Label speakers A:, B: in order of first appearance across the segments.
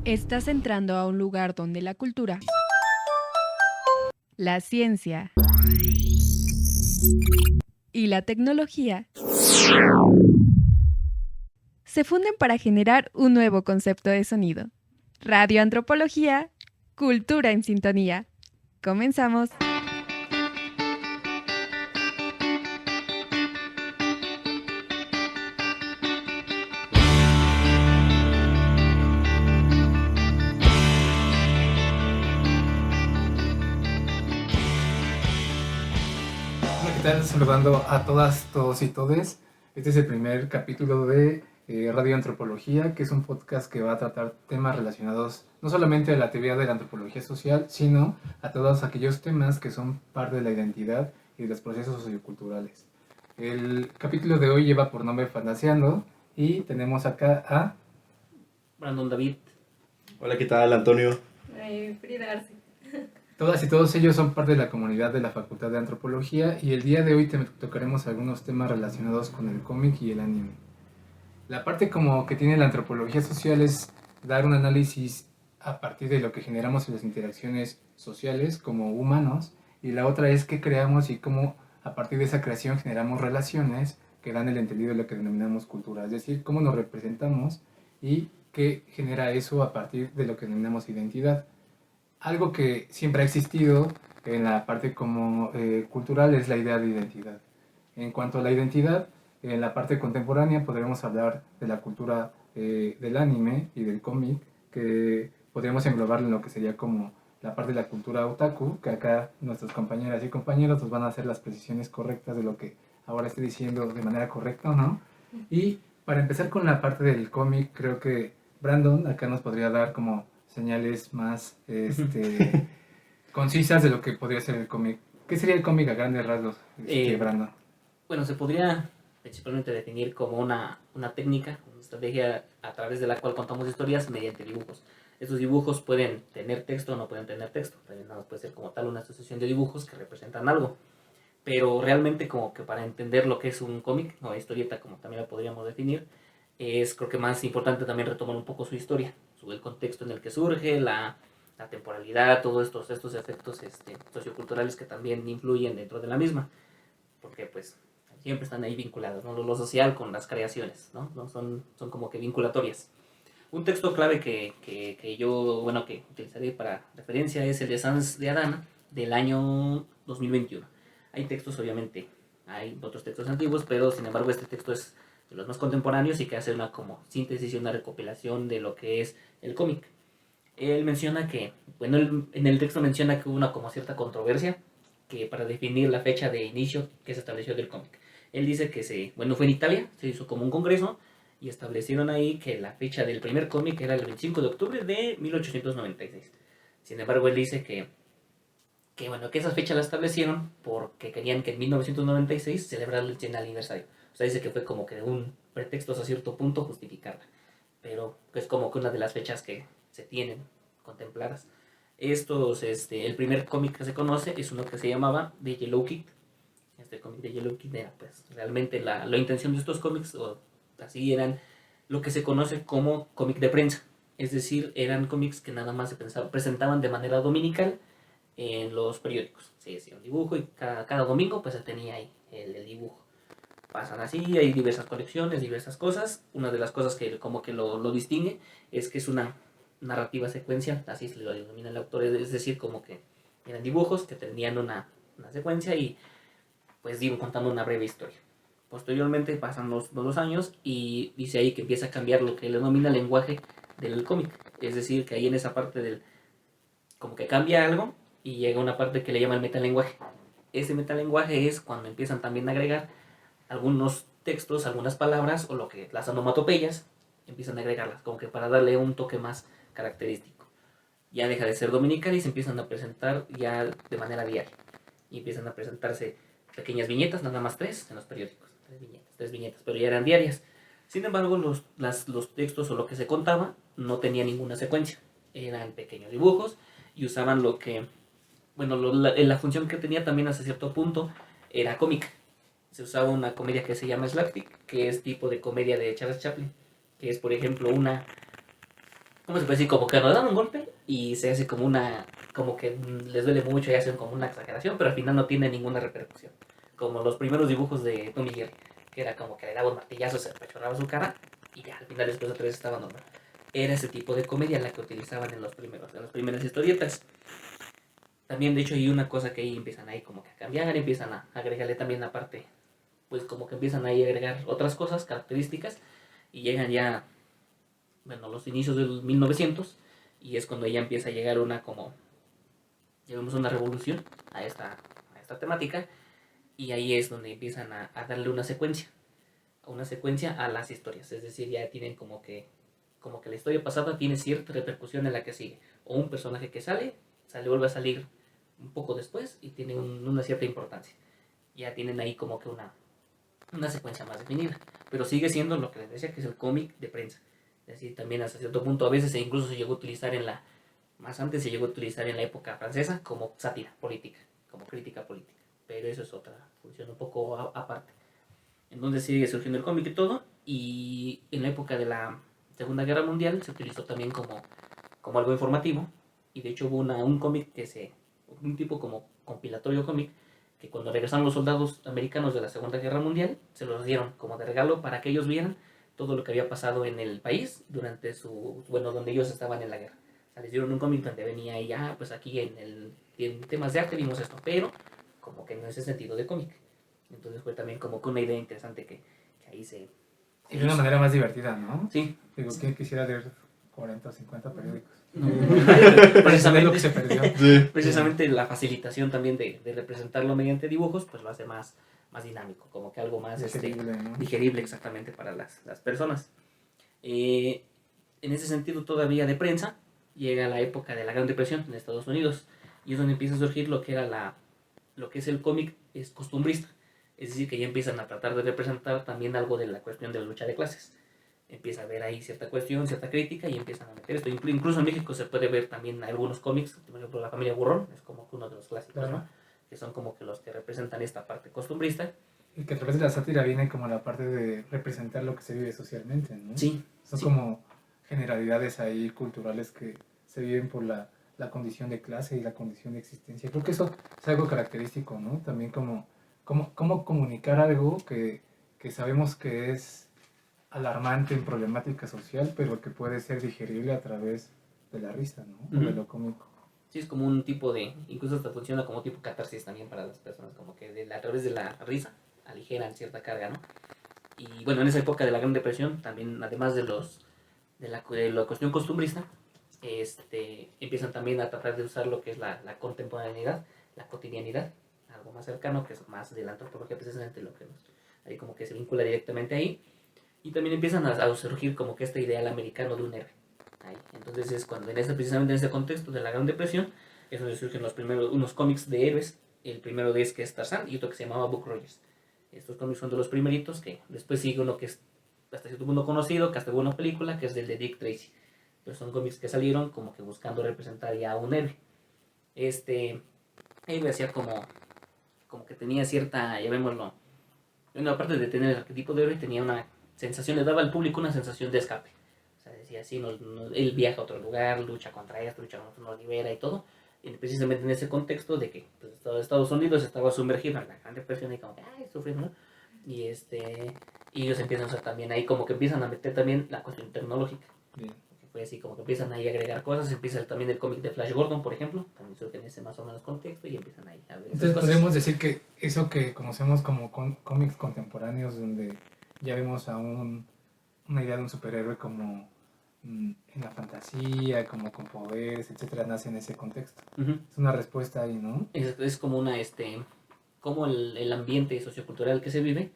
A: Estás entrando a un lugar donde la cultura, la ciencia y la tecnología se funden para generar un nuevo concepto de sonido. Radioantropología, cultura en sintonía. Comenzamos.
B: Hola, ¿qué tal? Saludando a todas, todos y todes. Este es el primer capítulo de Radioantropología, que es un podcast que va a tratar temas relacionados no solamente a la teoría de la antropología social, sino a todos aquellos temas que son parte de la identidad y de los procesos socioculturales. El capítulo de hoy lleva por nombre Fantaseando y tenemos acá a
C: Brandon David.
D: Hola, ¿qué tal, Antonio?
A: Frida Arce.
B: Todas y todos ellos son parte de la comunidad de la Facultad de Antropología y el día de hoy tocaremos algunos temas relacionados con el cómic y el anime. La parte como que tiene la antropología social es dar un análisis a partir de lo que generamos en las interacciones sociales como humanos, y la otra es qué creamos y cómo a partir de esa creación generamos relaciones que dan el entendido de lo que denominamos cultura, es decir, cómo nos representamos y qué genera eso a partir de lo que denominamos identidad. Algo que siempre ha existido en la parte como cultural es la idea de identidad. En cuanto a la identidad, en la parte contemporánea podríamos hablar de la cultura del anime y del cómic, que podríamos englobar en lo que sería como la parte de la cultura otaku, que acá nuestras compañeras y compañeros nos van a hacer las precisiones correctas de lo que ahora estoy diciendo de manera correcta o no. Y para empezar con la parte del cómic, creo que Brandon acá nos podría dar como señales más concisas de lo que podría ser el cómic. ¿Qué sería el cómic a grandes rasgos, Brandon?
C: Bueno, se podría principalmente definir como una técnica, una estrategia a través de la cual contamos historias mediante dibujos. Estos dibujos pueden tener texto o no pueden tener texto. También nada más puede ser como tal una asociación de dibujos que representan algo. Pero realmente como que para entender lo que es un cómic o historieta, como también la podríamos definir, es creo que más importante también retomar un poco su historia, el contexto en el que surge, la temporalidad, todos estos efectos socioculturales que también influyen dentro de la misma, porque pues siempre están ahí vinculados, ¿no? Lo social con las creaciones, ¿no? Son como que vinculatorias. Un texto clave que yo, bueno, que utilizaré para referencia es el de Sans de Adana del año 2021. Hay textos, obviamente, hay otros textos antiguos, pero sin embargo este texto es de los más contemporáneos y que hace una como síntesis y una recopilación de lo que es el cómic. Él menciona que, bueno, en el texto menciona que hubo una como cierta controversia que para definir la fecha de inicio que se estableció del cómic. Él dice que fue en Italia, se hizo como un congreso y establecieron ahí que la fecha del primer cómic era el 25 de octubre de 1896. Sin embargo, él dice que esa fecha la establecieron porque querían que en 1996 celebrar el 100 aniversario. O sea, dice que fue como que un pretexto a cierto punto justificarla. Pero es como que una de las fechas que se tienen contempladas. El primer cómic que se conoce es uno que se llamaba The Yellow Kid. Este cómic de Yellow Kid era pues realmente la intención de estos cómics, o así eran lo que se conoce como cómic de prensa. Es decir, eran cómics que nada más se presentaban de manera dominical en los periódicos. Se hacía un dibujo y cada domingo pues se tenía ahí el dibujo. Pasan así, hay diversas colecciones, diversas cosas. Una de las cosas que como que lo distingue es que es una narrativa secuencial, así se lo denomina el autor, es decir, como que eran dibujos que tenían una secuencia y pues iban contando una breve historia. Posteriormente pasan los años y dice ahí que empieza a cambiar lo que le denomina el lenguaje del cómic. Es decir, que ahí en esa parte del como que cambia algo y llega una parte que le llama el metalenguaje. Ese metalenguaje es cuando empiezan también a agregar algunos textos, algunas palabras o lo que las onomatopeyas, empiezan a agregarlas como que para darle un toque más característico. Ya deja de ser dominical y se empiezan a presentar ya de manera diaria. Y empiezan a presentarse pequeñas viñetas, nada más 3 en los periódicos. 3 viñetas, pero ya eran diarias. Sin embargo, los textos o lo que se contaba no tenía ninguna secuencia. Eran pequeños dibujos y usaban lo que, bueno, la función que tenía también hasta cierto punto era cómica. Se usaba una comedia que se llama slapstick, que es tipo de comedia de Charles Chaplin, que es por ejemplo una ¿cómo se puede decir? Como que nos dan un golpe y se hace como una, como que les duele mucho y hacen como una exageración, pero al final no tiene ninguna repercusión. Como los primeros dibujos de Tom y Jerry, que era como que le daba un martillazo, se apachurraba su cara y ya, al final después otra vez estaba normal. Era ese tipo de comedia la que utilizaban en las primeras historietas. También, de hecho, hay una cosa que ahí empiezan ahí como que a cambiar, empiezan a agregarle también la parte, pues como que empiezan ahí a agregar otras cosas, características, y llegan ya, bueno, los inicios del 1900, y es cuando ya empieza a llegar una como, llevamos una revolución a esta temática, y ahí es donde empiezan a darle una secuencia a las historias, es decir, ya tienen como que la historia pasada tiene cierta repercusión en la que sigue, o un personaje que vuelve a salir un poco después y tiene una cierta importancia. Ya tienen ahí como que una secuencia más definida, pero sigue siendo lo que les decía, que es el cómic de prensa. Es decir, también hasta cierto punto a veces incluso se llegó a utilizar más antes se llegó a utilizar en la época francesa como sátira política, como crítica política, pero eso es otra función un poco aparte. Entonces sigue surgiendo el cómic y todo, y en la época de la Segunda Guerra Mundial se utilizó también como algo informativo, y de hecho hubo un cómic un tipo como compilatorio cómic, que cuando regresaron los soldados americanos de la Segunda Guerra Mundial, se los dieron como de regalo para que ellos vieran todo lo que había pasado en el país donde ellos estaban en la guerra. O sea, les dieron un cómic donde venía ahí, pues aquí en temas de arte vimos esto, pero como que en ese sentido de cómic. Entonces fue también como que una idea interesante que ahí se...
B: Y de una manera más divertida, ¿no?
C: Sí.
B: Digo, ¿quién quisiera leer 40 o 50 periódicos?
C: No.
B: Precisamente lo que se perdió.
D: Sí.
C: Precisamente la facilitación también de representarlo mediante dibujos, pues lo hace más dinámico, como que algo más
B: Digerible, ¿no?
C: digerible exactamente para las personas. En ese sentido, todavía de prensa, llega la época de la Gran Depresión en Estados Unidos, y es donde empieza a surgir lo que es el cómic es costumbrista. Es decir, que ya empiezan a tratar de representar también algo de la cuestión de la lucha de clases. Empieza a haber ahí cierta cuestión, cierta crítica, y empiezan a meter esto. Incluso en México se puede ver también algunos cómics, por ejemplo, La Familia Burrón, es como que uno de los clásicos,
B: Claro.
C: ¿no? Que son como que los que representan esta parte costumbrista.
B: Y que a través de la sátira viene como la parte de representar lo que se vive socialmente, ¿no?
C: Sí.
B: Son
C: sí.
B: como generalidades ahí culturales que se viven por la condición de clase y la condición de existencia. Creo que eso es algo característico, ¿no? También como comunicar algo que sabemos que es alarmante en problemática social, pero que puede ser digerible a través de la risa, ¿no? O de lo cómico.
C: Sí, es como un tipo incluso hasta funciona como tipo catarsis también para las personas, como que a través de la risa aligeran cierta carga, ¿no? Y bueno, en esa época de la Gran Depresión, también además de la cuestión costumbrista, empiezan también a tratar de usar lo que es la contemporaneidad, la cotidianidad, algo más cercano, que es más de la antropología, precisamente lo que ahí como que se vincula directamente ahí, y también empiezan a surgir como que este ideal americano de un héroe. Ahí. Entonces es cuando precisamente en ese contexto de la Gran Depresión es donde surgen unos cómics de héroes. El primero de que es Tarzán, y otro que se llamaba Buck Rogers. Estos cómics son de los primeritos, que después sigue uno que es hasta cierto punto conocido, que hasta hubo una película, que es del de Dick Tracy. Pero son cómics que salieron como que buscando representar ya a un héroe. Héroe hacía como que tenía cierta, llamémoslo, bueno, aparte de tener el arquetipo de héroe, tenía una sensación, le daba al público una sensación de escape. O sea, decía así, él viaja a otro lugar, lucha contra esto, nos libera y todo. Y precisamente en ese contexto de que pues, Estados Unidos estaba sumergido en la Gran Depresión y como que, sufriendo, ¿no? Y ellos empiezan a usar también ahí, como que empiezan a meter también la cuestión tecnológica.
B: Bien.
C: Que fue así, como que empiezan ahí a agregar cosas. Empieza también el cómic de Flash Gordon, por ejemplo. También surge en ese más o menos contexto y empiezan ahí a ver.
B: Entonces podemos decir que eso que conocemos como cómics contemporáneos, donde ya vemos a una idea de un superhéroe como en la fantasía, como con poderes, etcétera, nace en ese contexto. Es una respuesta ahí, ¿no?
C: Es como como el ambiente sociocultural que se vive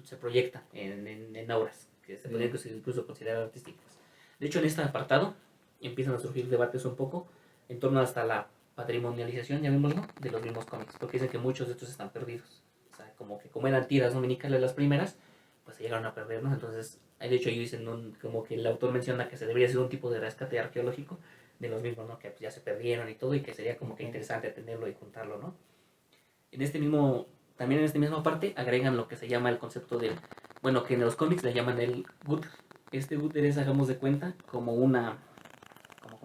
C: se proyecta en auras que se pueden incluso considerar artísticas. De hecho, en este apartado empiezan a surgir debates un poco en torno hasta la patrimonialización, llamémoslo, de los mismos cómics, porque dicen que muchos de estos están perdidos. O sea, como eran tiras dominicales las primeras, pues se llegaron a perder, ¿no? Entonces, de hecho, ellos dicen como que el autor menciona que se debería hacer un tipo de rescate arqueológico de los mismos, ¿no? Que pues, ya se perdieron y todo, y que sería como que interesante tenerlo y juntarlo, ¿no? También en esta misma parte agregan lo que se llama el concepto que en los cómics le llaman el gutter. Gutter es, hagamos de cuenta, como una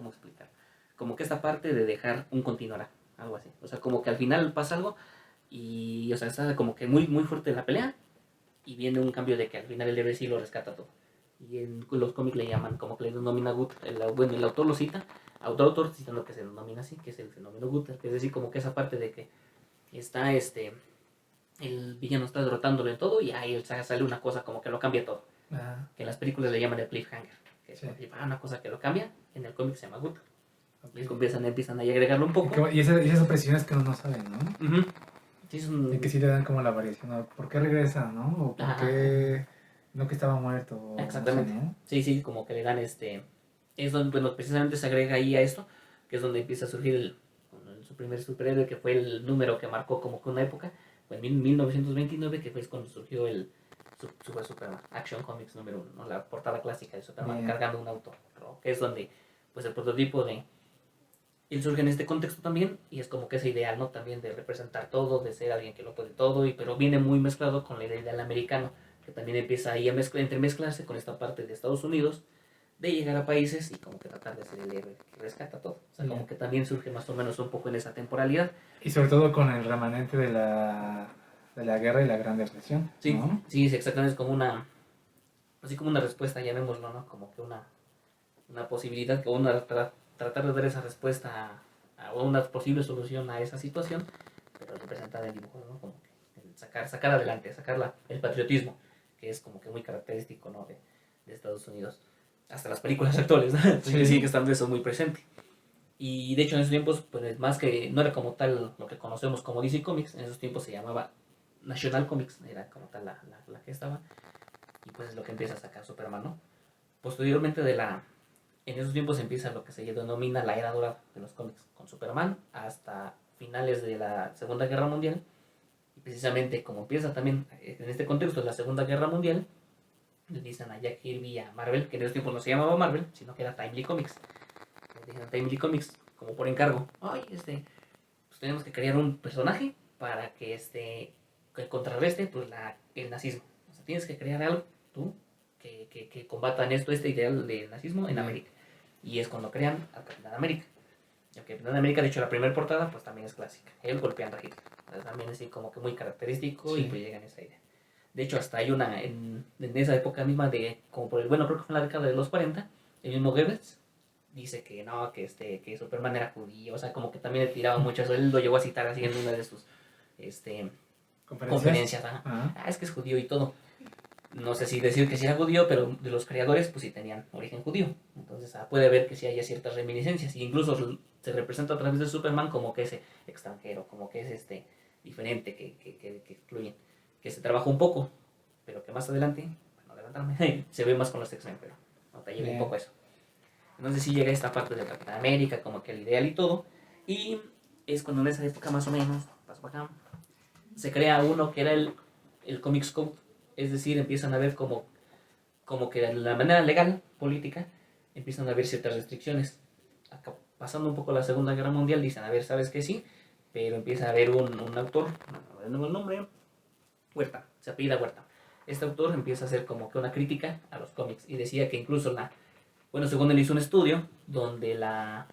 C: ¿cómo explicar? Como que esta parte de dejar un continuará, algo así. O sea, como que al final pasa algo y, o sea, está como que muy, muy fuerte la pelea y viene un cambio de que al final el héroe sí lo rescata todo. Y en los cómics le llaman, como que le denomina Gut, bueno, el autor lo cita, autor citando que se denomina así, que es el fenómeno Gut, es decir, como que esa parte de que está el villano está derrotándolo en todo y ahí sale una cosa como que lo cambia todo.
B: Ah,
C: Que en las películas le llaman el cliffhanger, que es
B: sí.
C: una cosa que lo cambia, en el cómic se llama Gut.
B: Ok.
C: Y empiezan ahí a agregarlo un poco.
B: Y esas opresiones que uno no sabe, ¿no?
C: Ujú. Sí, es un...
B: Y que sí le dan como la variación, ¿no? ¿Por qué regresa, no? O por
C: Ajá.
B: qué no que estaba muerto, o
C: Exactamente.
B: no sé, ¿no?
C: Sí, sí, como que le dan es donde, bueno, precisamente se agrega ahí a esto, que es donde empieza a surgir su primer superhéroe, que fue el número que marcó como que una época, fue en 1929, que fue cuando surgió el Super Superman, Action Comics número 1, ¿no? La portada clásica de Superman
B: Bien.
C: cargando un auto, ¿no? Que es donde, pues el prototipo de... Él surge en este contexto también, y es como que ese ideal, ¿no? También de representar todo, de ser alguien que lo puede todo, pero viene muy mezclado con la idea del americano, que también empieza ahí a entremezclarse con esta parte de Estados Unidos, de llegar a países y como que tratar de ser el héroe que rescata todo. O sea,
B: Bien.
C: como que también surge más o menos un poco en esa temporalidad.
B: Y sobre todo con el remanente de la guerra y la Gran Depresión,
C: Sí,
B: ¿no?
C: sí, es exactamente, es como una, así como una respuesta, llamémoslo, ¿no? Como que una posibilidad, que tratar de dar esa respuesta a una posible solución a esa situación, pero representada en dibujos, ¿no? Como que sacar adelante, el patriotismo, que es como que muy característico, ¿no? De Estados Unidos. Hasta las películas actuales, ¿no?
B: Sí.
C: Sigue estando eso muy presente. Y de hecho en esos tiempos, pues más que no era como tal lo que conocemos como DC Comics, en esos tiempos se llamaba National Comics, era como tal la que estaba. Y pues es lo que empieza a sacar Superman, ¿no? Posteriormente en esos tiempos empieza lo que se denomina la era dorada de los cómics, con Superman hasta finales de la Segunda Guerra Mundial. Y precisamente como empieza también en este contexto de la Segunda Guerra Mundial, le dicen a Jack Kirby y a Marvel, que en esos tiempos no se llamaba Marvel, sino que era Timely Comics. Le dicen a Timely Comics como por encargo, ay, pues tenemos que crear un personaje para que contrarreste pues el nazismo. O sea, tienes que crear algo, tú, que combatan este ideal del nazismo en América. Y es cuando crean a Capitán América. Y aunque Capitán América, de hecho, la primera portada, pues también es clásica. Él golpeando a Hitler. Entonces, también es así como que muy característico
B: Sí.
C: y pues llegan a esa idea. De hecho, hasta hay una, en esa época misma como por bueno, creo que fue en la década de los 40, el mismo Goebbels dice que no, que Superman era judío, o sea, como que también le tiraba mucho eso. Él lo llegó a citar así en una de sus conferencias. Es que es judío y todo. No sé si decir que sí era judío, pero de los creadores, pues sí tenían origen judío. Entonces puede ver que sí haya ciertas reminiscencias. Y incluso se representa a través de Superman como que es extranjero, como que es diferente, que excluyen. Que se trabajó un poco, pero que más adelante, bueno, adelantarme, se ve más con los X-Men, pero no te llevo un poco eso. Entonces sí llega esta parte de Capitán América, como que el ideal y todo. Y es cuando en esa época más o menos, paso para acá, se crea uno que era el Comics Code. Es decir, empiezan a ver como que de la manera legal, política, empiezan a haber ciertas restricciones. Acá, pasando un poco la Segunda Guerra Mundial, dicen, a ver, ¿sabes qué? Sí, pero empieza a haber un autor, no me el nombre, Huerta, se apellida Huerta. Este autor empieza a hacer como que una crítica a los cómics y decía que incluso según él hizo un estudio donde la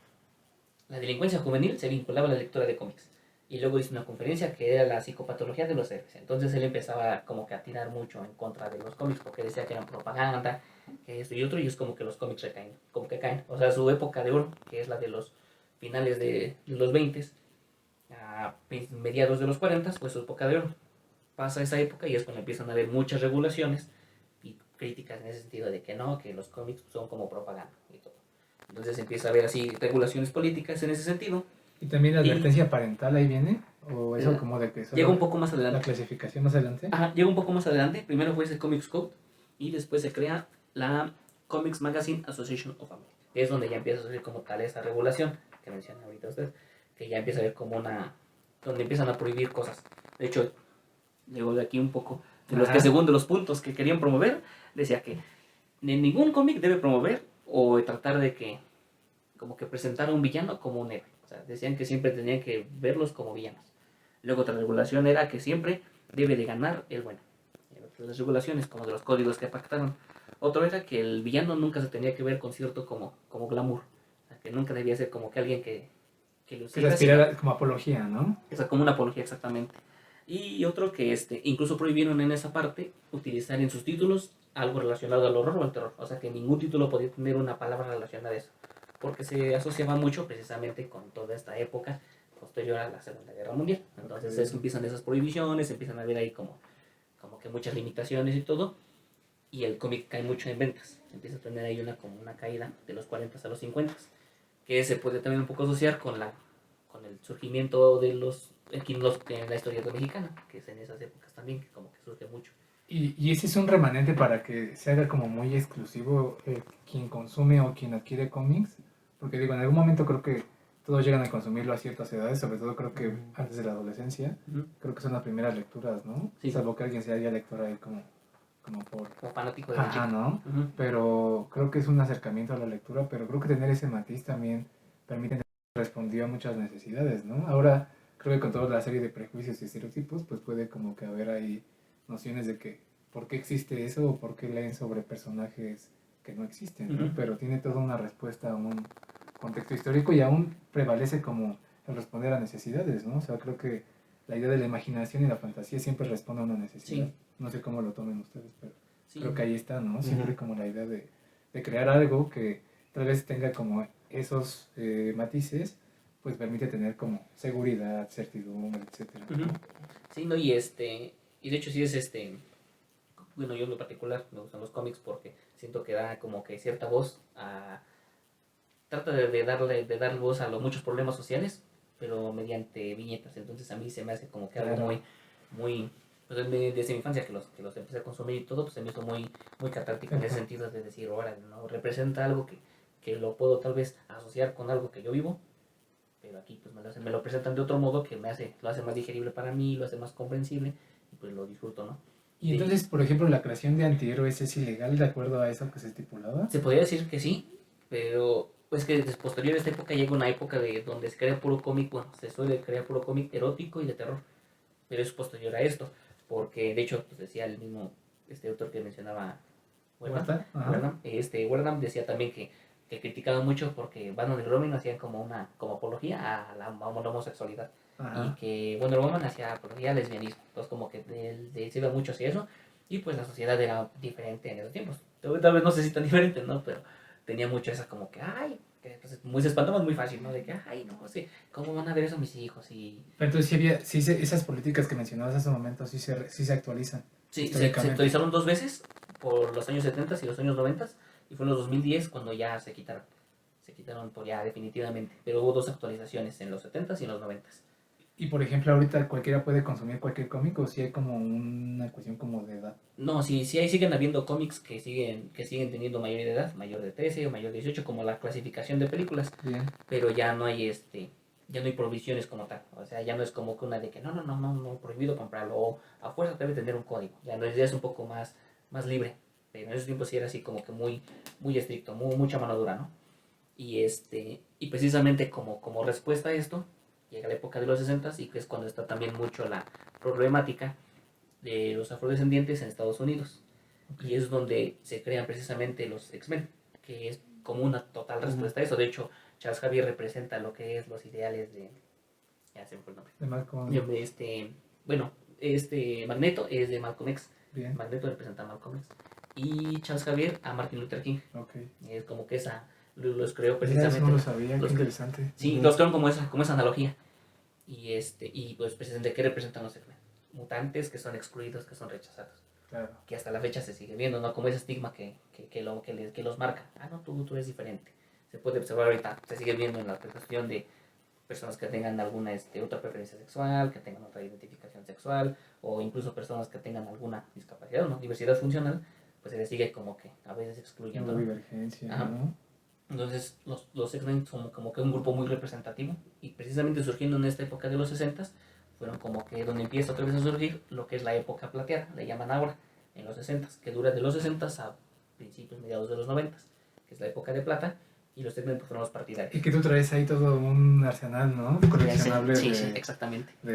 C: delincuencia juvenil se vinculaba a la lectura de cómics. Y luego hizo una conferencia que era la psicopatología de los héroes. Entonces él empezaba como que a tirar mucho en contra de los cómics porque decía que eran propaganda, que esto y otro, y es como que los cómics recaen, como que caen. O sea, su época de oro, que es la de los finales de los 20 a mediados de los 40, pues su época de oro. Pasa esa época y es cuando empiezan a haber muchas regulaciones y críticas en ese sentido de que no, que los cómics son como propaganda y todo. Entonces empieza a haber así regulaciones políticas en ese sentido.
B: ¿Y también la advertencia parental ahí viene? ¿O eso como de que solo
C: llega un poco más adelante?
B: La clasificación más adelante.
C: Ajá, llega un poco más adelante. Primero fue ese Comics Code y después se crea la Comics Magazine Association of America, que es donde ya empieza a surgir como tal esa regulación que menciona ahorita usted, que ya empieza a ver como donde empiezan a prohibir cosas. De hecho, llegó de aquí un poco de los que según de los puntos que querían promover, decía que ningún cómic debe promover o tratar de que como que presentar a un villano como un héroe. O sea, decían que siempre tenían que verlos como villanos. Luego otra regulación era que siempre debe de ganar el bueno. Las regulaciones como de los códigos que pactaron. Otro era que el villano nunca se tenía que ver con cierto como glamour. O sea, que nunca debía ser como que alguien que lo
B: Que
C: hiciera,
B: aspirar como apología, ¿no?
C: o sea, como una apología exactamente. Y otro que incluso prohibieron en esa parte utilizar en sus títulos algo relacionado al horror o al terror. O sea, que ningún título podía tener una palabra relacionada a eso. Porque se asociaba mucho precisamente con toda esta época posterior a la Segunda Guerra Mundial. Entonces empiezan esas prohibiciones, empiezan a haber ahí como que muchas limitaciones y todo. Y el cómic cae mucho en ventas. Empieza a tener ahí como una caída de los 40 a los 50, que se puede también un poco asociar con el surgimiento de en la historia mexicana, que es en esas épocas también, que como que surge mucho.
B: Y ese es un remanente para que se haga como muy exclusivo quien consume o quien adquiere cómics, porque digo, en algún momento creo que todos llegan a consumirlo a ciertas edades, sobre todo creo que antes de la adolescencia, creo que son las primeras lecturas, ¿no?
C: Sí.
B: Salvo que alguien sea ya lector ahí como por...
C: Como fanático de
B: Ajá, ¿no? Pero creo que es un acercamiento a la lectura, pero creo que tener ese matiz también permite respondió a muchas necesidades, ¿no? Ahora creo que con toda la serie de prejuicios y estereotipos, pues puede como que haber ahí nociones de que por qué existe eso o por qué leen sobre personajes que no existen, ¿no? Pero tiene toda una respuesta a un contexto histórico y aún prevalece como el responder a necesidades, ¿no? O sea, creo que la idea de la imaginación y la fantasía siempre responde a una necesidad.
C: Sí.
B: No sé cómo lo tomen ustedes, pero
C: Sí.
B: creo que ahí está, ¿no? Siempre como la idea de crear algo que tal vez tenga como esos matices, pues permite tener como seguridad, certidumbre, etcétera.
C: Sí, no, y de hecho sí es bueno, yo en lo particular me gustan los cómics porque siento que da como que cierta voz trata de dar voz a los muchos problemas sociales, pero mediante viñetas. Entonces a mí se me hace como que algo muy pues desde mi infancia que los empecé a consumir y todo, pues se me hizo muy catártico en ese sentido de decir, ahora no representa algo que lo puedo tal vez asociar con algo que yo vivo, pero aquí pues me lo presentan de otro modo que lo hace más digerible para mí, lo hace más comprensible y pues lo disfruto, ¿no?
B: Y entonces, por ejemplo, la creación de antihéroes es ilegal de acuerdo a eso que se estipulaba.
C: Se podría decir que sí, pero pues que desde posterior a esta época llega una época de donde se crea puro cómic, bueno, se suele crear puro cómic erótico y de terror, pero es posterior a esto, porque de hecho pues decía el mismo autor que mencionaba Wernham decía también que criticaba mucho porque Batman y Robin hacían como apología a la homosexualidad.
B: Ajá.
C: Y que Wonder Woman hacía apología al lesbianismo, entonces como que se iba mucho hacia eso, y pues la sociedad era diferente en esos tiempos, tal vez no sé si tan diferente, ¿no? Pero tenía mucho esa como que, ay, que pues, se espantaban muy fácil, ¿no? De que, ay, no sé, ¿cómo van a ver eso mis hijos?
B: Pero entonces esas políticas que mencionabas hace un momento sí se actualizan.
C: Sí, se actualizaron 2 veces, por los años 70 y los años 90, y fue en los 2010 cuando ya se quitaron por ya definitivamente, pero hubo 2 actualizaciones en los 70 y en los 90.
B: Y por ejemplo, ahorita cualquiera puede consumir cualquier cómic o si hay como una cuestión como de edad.
C: No, sí ahí siguen habiendo cómics que siguen teniendo mayoría de edad, mayor de 13 o mayor de 18, como la clasificación de películas.
B: Bien.
C: Pero ya no hay ya no hay prohibiciones como tal. O sea, ya no es como que una de que no, prohibido comprarlo, o a fuerza debe tener un código. Ya es un poco más libre. Pero en esos tiempos sí era así como que muy estricto, mucha mano dura, ¿no? Y precisamente como respuesta a esto, llega la época de los 60 y que es cuando está también mucho la problemática de los afrodescendientes en Estados Unidos. Y es donde se crean precisamente los X-Men, que es como una total respuesta a eso. De hecho, Charles Xavier representa lo que es los ideales de... Ya se me fue el nombre.
B: De Malcolm.
C: Magneto es de Malcolm X.
B: Bien.
C: Magneto representa a Malcolm X. Y Charles Xavier a Martin Luther King.
B: Okay.
C: Es como que los creo precisamente.
B: Eso no lo sabía, qué interesante.
C: Sí, los creo como esa analogía. Y pues precisamente, ¿qué representan los X-Men? Mutantes que son excluidos, que son rechazados.
B: Claro.
C: Que hasta la fecha se sigue viendo, ¿no? Como ese estigma que los marca. Ah, no, tú eres diferente. Se puede observar ahorita, se sigue viendo en la cuestión de personas que tengan alguna otra preferencia sexual, que tengan otra identificación sexual, o incluso personas que tengan alguna discapacidad, ¿no? Diversidad funcional, pues se les sigue como que a veces excluyendo.
B: Una divergencia, ¿no?
C: Entonces los X-Men son como que un grupo muy representativo, y precisamente surgiendo en esta época de los 60 fueron como que donde empieza otra vez a surgir lo que es la época plateada, le llaman ahora, en los 60, que dura de los 60 a principios, mediados de los 90, que es la época de plata, y los X-Men fueron los partidarios.
B: Y que tú traes ahí todo un arsenal, ¿no? Coleccionable.
C: Sí, exactamente.
B: ¿No?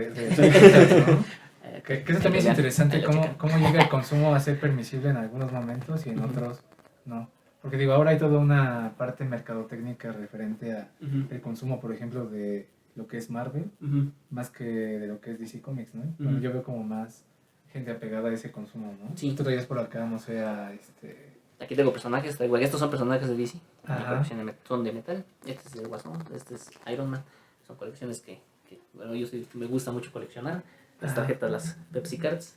B: Que eso también es interesante, cómo llega el consumo a ser permisible en algunos momentos y en otros no. Porque digo, ahora hay toda una parte mercadotécnica referente a
C: Ujú,
B: el consumo, por ejemplo, de lo que es Marvel,
C: ujú,
B: más que de lo que es DC Comics, ¿no? Bueno,
C: ujú.
B: yo veo como más gente apegada a ese consumo, ¿no?
C: Sí.
B: Tú traías por acá, no sé,
C: Aquí tengo personajes, traigo, estos son personajes de DC, mi
B: Ajá.
C: colección son de metal, este es el Guasón, este es Iron Man, son colecciones bueno, me gusta mucho coleccionar, las
B: Ajá.
C: tarjetas, las Pepsi Cards,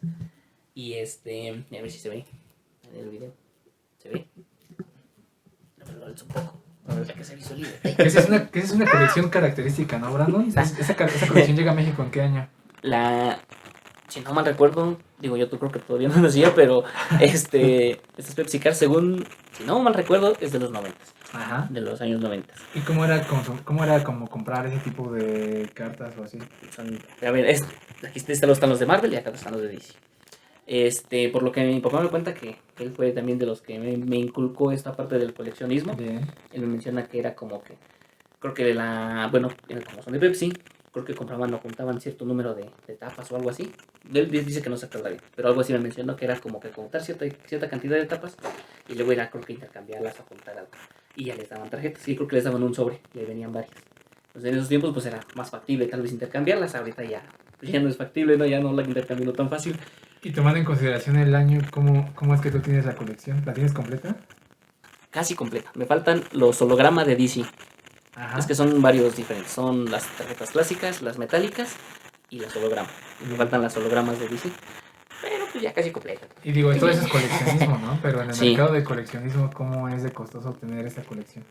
C: y a ver si se ve en el video, ¿se ve? No, pero lo alzo un poco, para que se visualice.
B: Que esa es una colección característica, ¿no, Brandon? Esa colección llega a México ¿en qué año?
C: Si no mal recuerdo, digo yo creo que todavía no nacía, pero estas Pepsi Cards, según, si no mal recuerdo, es de los 90,
B: Ajá.
C: de los años 90.
B: ¿Y cómo era como comprar ese tipo de cartas o así?
C: A ver, aquí están los de Marvel y acá están los de DC. Por lo que mi papá me cuenta que él fue también de los que me inculcó esta parte del coleccionismo.
B: Bien.
C: Él me menciona que era como que, creo que bueno, como son de Pepsi, creo que compraban o juntaban cierto número de tapas o algo así. Él dice que no se acuerda bien, pero algo así me mencionó que era como que contar cierta cantidad de tapas y luego era, creo que intercambiarlas o juntar algo. Y ya les daban tarjetas, y creo que les daban un sobre y ahí venían varias. Entonces en esos tiempos pues era más factible tal vez intercambiarlas, ahorita ya no es factible, ¿no? Ya no la intercambio tan fácil.
B: Y tomando en consideración el año, ¿cómo es que tú tienes la colección? ¿La tienes completa?
C: Casi completa. Me faltan los hologramas de DC.
B: Ajá.
C: Es que son varios diferentes. Son las tarjetas clásicas, las metálicas y las hologramas. Y me faltan las hologramas de DC. Pero pues ya casi completa.
B: Y digo, todo eso es coleccionismo, ¿no? Pero en el
C: Sí.
B: mercado de coleccionismo, ¿cómo es de costoso obtener esa colección?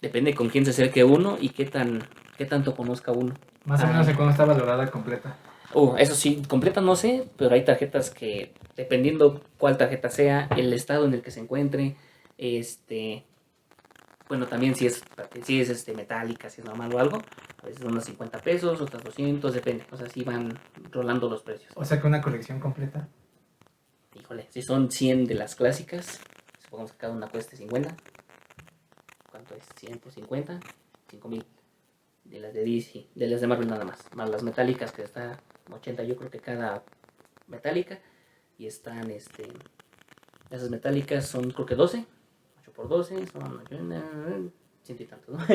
C: Depende con quién se acerque uno y qué tanto conozca uno.
B: Más o menos en cuándo está valorada completa.
C: Eso sí, completa no sé, pero hay tarjetas que, dependiendo cuál tarjeta sea, el estado en el que se encuentre, bueno, también si es metálica, si es normal o algo, a veces unos 50 pesos, otras 200, depende. O sea, sí van rolando los precios.
B: O sea que una colección completa.
C: Híjole, si son 100 de las clásicas, supongamos que cada una cueste 50. ¿Cuánto es? 150, 5000. De las de DC, de las de Marvel nada más. Más las metálicas, que está 80, yo creo que cada metálica. Y están, esas metálicas son creo que 12. 8 por 12 son 100 y tantos, ¿no?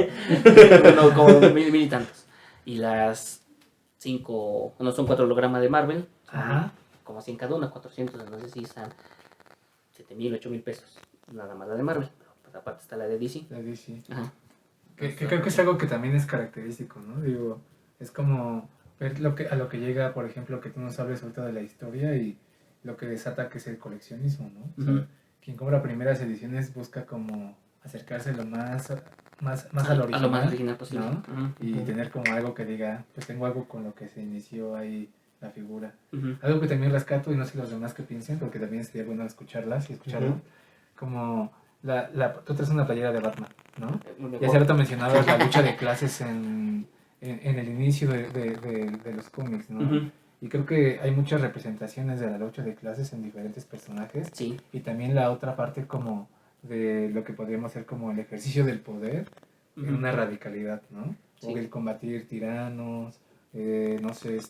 C: Bueno, como mil y tantos. Y las 5, no son 4 hologramas de Marvel, son
B: Ajá.
C: como 100 cada una, 400, no sé si están 7000, 8000 pesos. Nada más la de Marvel, pero pues aparte está la de DC.
B: La DC.
C: Ajá.
B: Que creo que es algo que también es característico, ¿no? Digo, es como ver a lo que llega, por ejemplo, que tú no sabes ahorita de la historia y lo que desata que es el coleccionismo, ¿no? O sea,
C: Ujú.
B: quien compra primeras ediciones busca como acercarse lo más a lo
C: A
B: original,
C: lo más original posible.
B: ¿no?
C: Ujú.
B: Y tener como algo que diga, pues tengo algo con lo que se inició ahí la figura.
C: Ujú.
B: Algo que también rescato, y no sé los demás que piensen, porque también sería bueno escucharlas y escucharlo,
D: Ujú.
B: como tú traes una playera de Batman, ¿no?
C: Muy
B: Y hace rato mencionabas la lucha de clases en el inicio de los cómics, ¿no?
C: Ujú.
B: Y creo que hay muchas representaciones de la lucha de clases en diferentes personajes.
C: Sí.
B: Y también la otra parte como de lo que podríamos hacer como el ejercicio del poder en
C: Ujú.
B: una radicalidad, ¿no?
C: Sí.
B: O el combatir tiranos, no sé,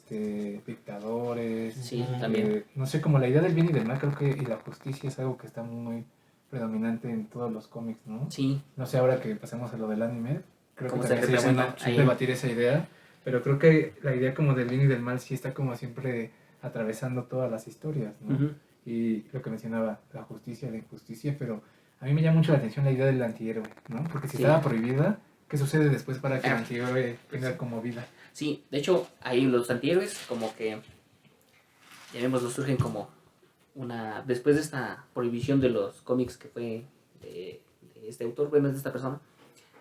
B: dictadores.
C: Sí, también.
B: No sé, como la idea del bien y del mal, creo que y la justicia es algo que está muy predominante en todos los cómics, ¿no?
C: Sí.
B: No sé, ahora que pasemos a lo del anime, creo que
C: ¿Cómo se
B: también sería bueno
C: representa ahí?
B: debatir esa idea, pero creo que la idea como del bien y del mal sí está como siempre atravesando todas las historias, ¿no?
C: Ujú.
B: Y lo que mencionaba, la justicia, la injusticia, pero a mí me llama mucho la atención la idea del antihéroe, ¿no? Porque si
C: Sí.
B: estaba prohibida, ¿qué sucede después para que el
C: Ah.
B: antihéroe tenga como vida?
C: Sí, de hecho, ahí los antihéroes, como que, llamémoslo, surgen como después de esta prohibición de los cómics que fue de este autor, bueno, de esta persona,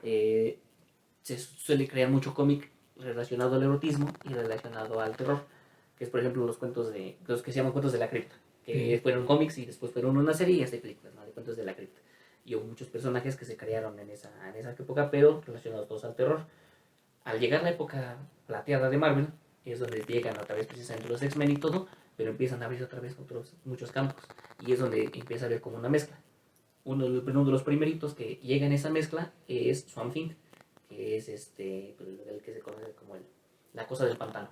C: se suele crear mucho cómic relacionado al erotismo y relacionado al terror, que es por ejemplo los que se llaman cuentos de la cripta, que
B: Sí.
C: fueron cómics y después fueron una serie y hasta películas, ¿no? De cuentos de la cripta. Y hubo muchos personajes que se crearon en esa época, pero relacionados todos al terror. Al llegar la época plateada de Marvel, es donde llegan otra vez precisamente los X-Men y todo, pero empiezan a abrir otra vez muchos campos. Y es donde empieza a haber como una mezcla. Uno de los primeritos que llega en esa mezcla es Swamp Thing, que es el que se conoce como la cosa del pantano.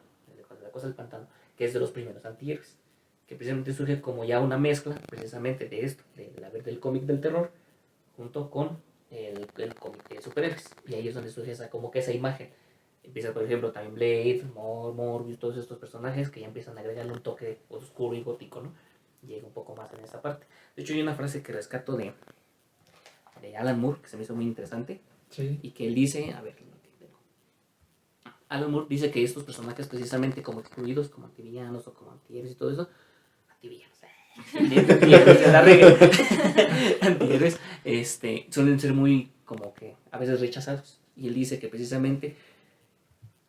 C: La cosa del pantano, que es de los primeros antihéroes. Que precisamente surge como ya una mezcla, precisamente de esto, del cómic del terror, junto con el cómic de superhéroes. Y ahí es donde surge como que esa imagen. Empieza, por ejemplo, también Blade, Morbius, todos estos personajes que ya empiezan a agregarle un toque oscuro y gótico, ¿no? Llega un poco más en esa parte. De hecho, hay una frase que rescato de Alan Moore, que se me hizo muy interesante,
B: Sí.
C: y que él dice, a ver, Alan Moore dice que estos personajes precisamente como excluidos, como antivillanos o como antihéroes y todo eso, antihéroes, suelen ser muy como que a veces rechazados. Y él dice que precisamente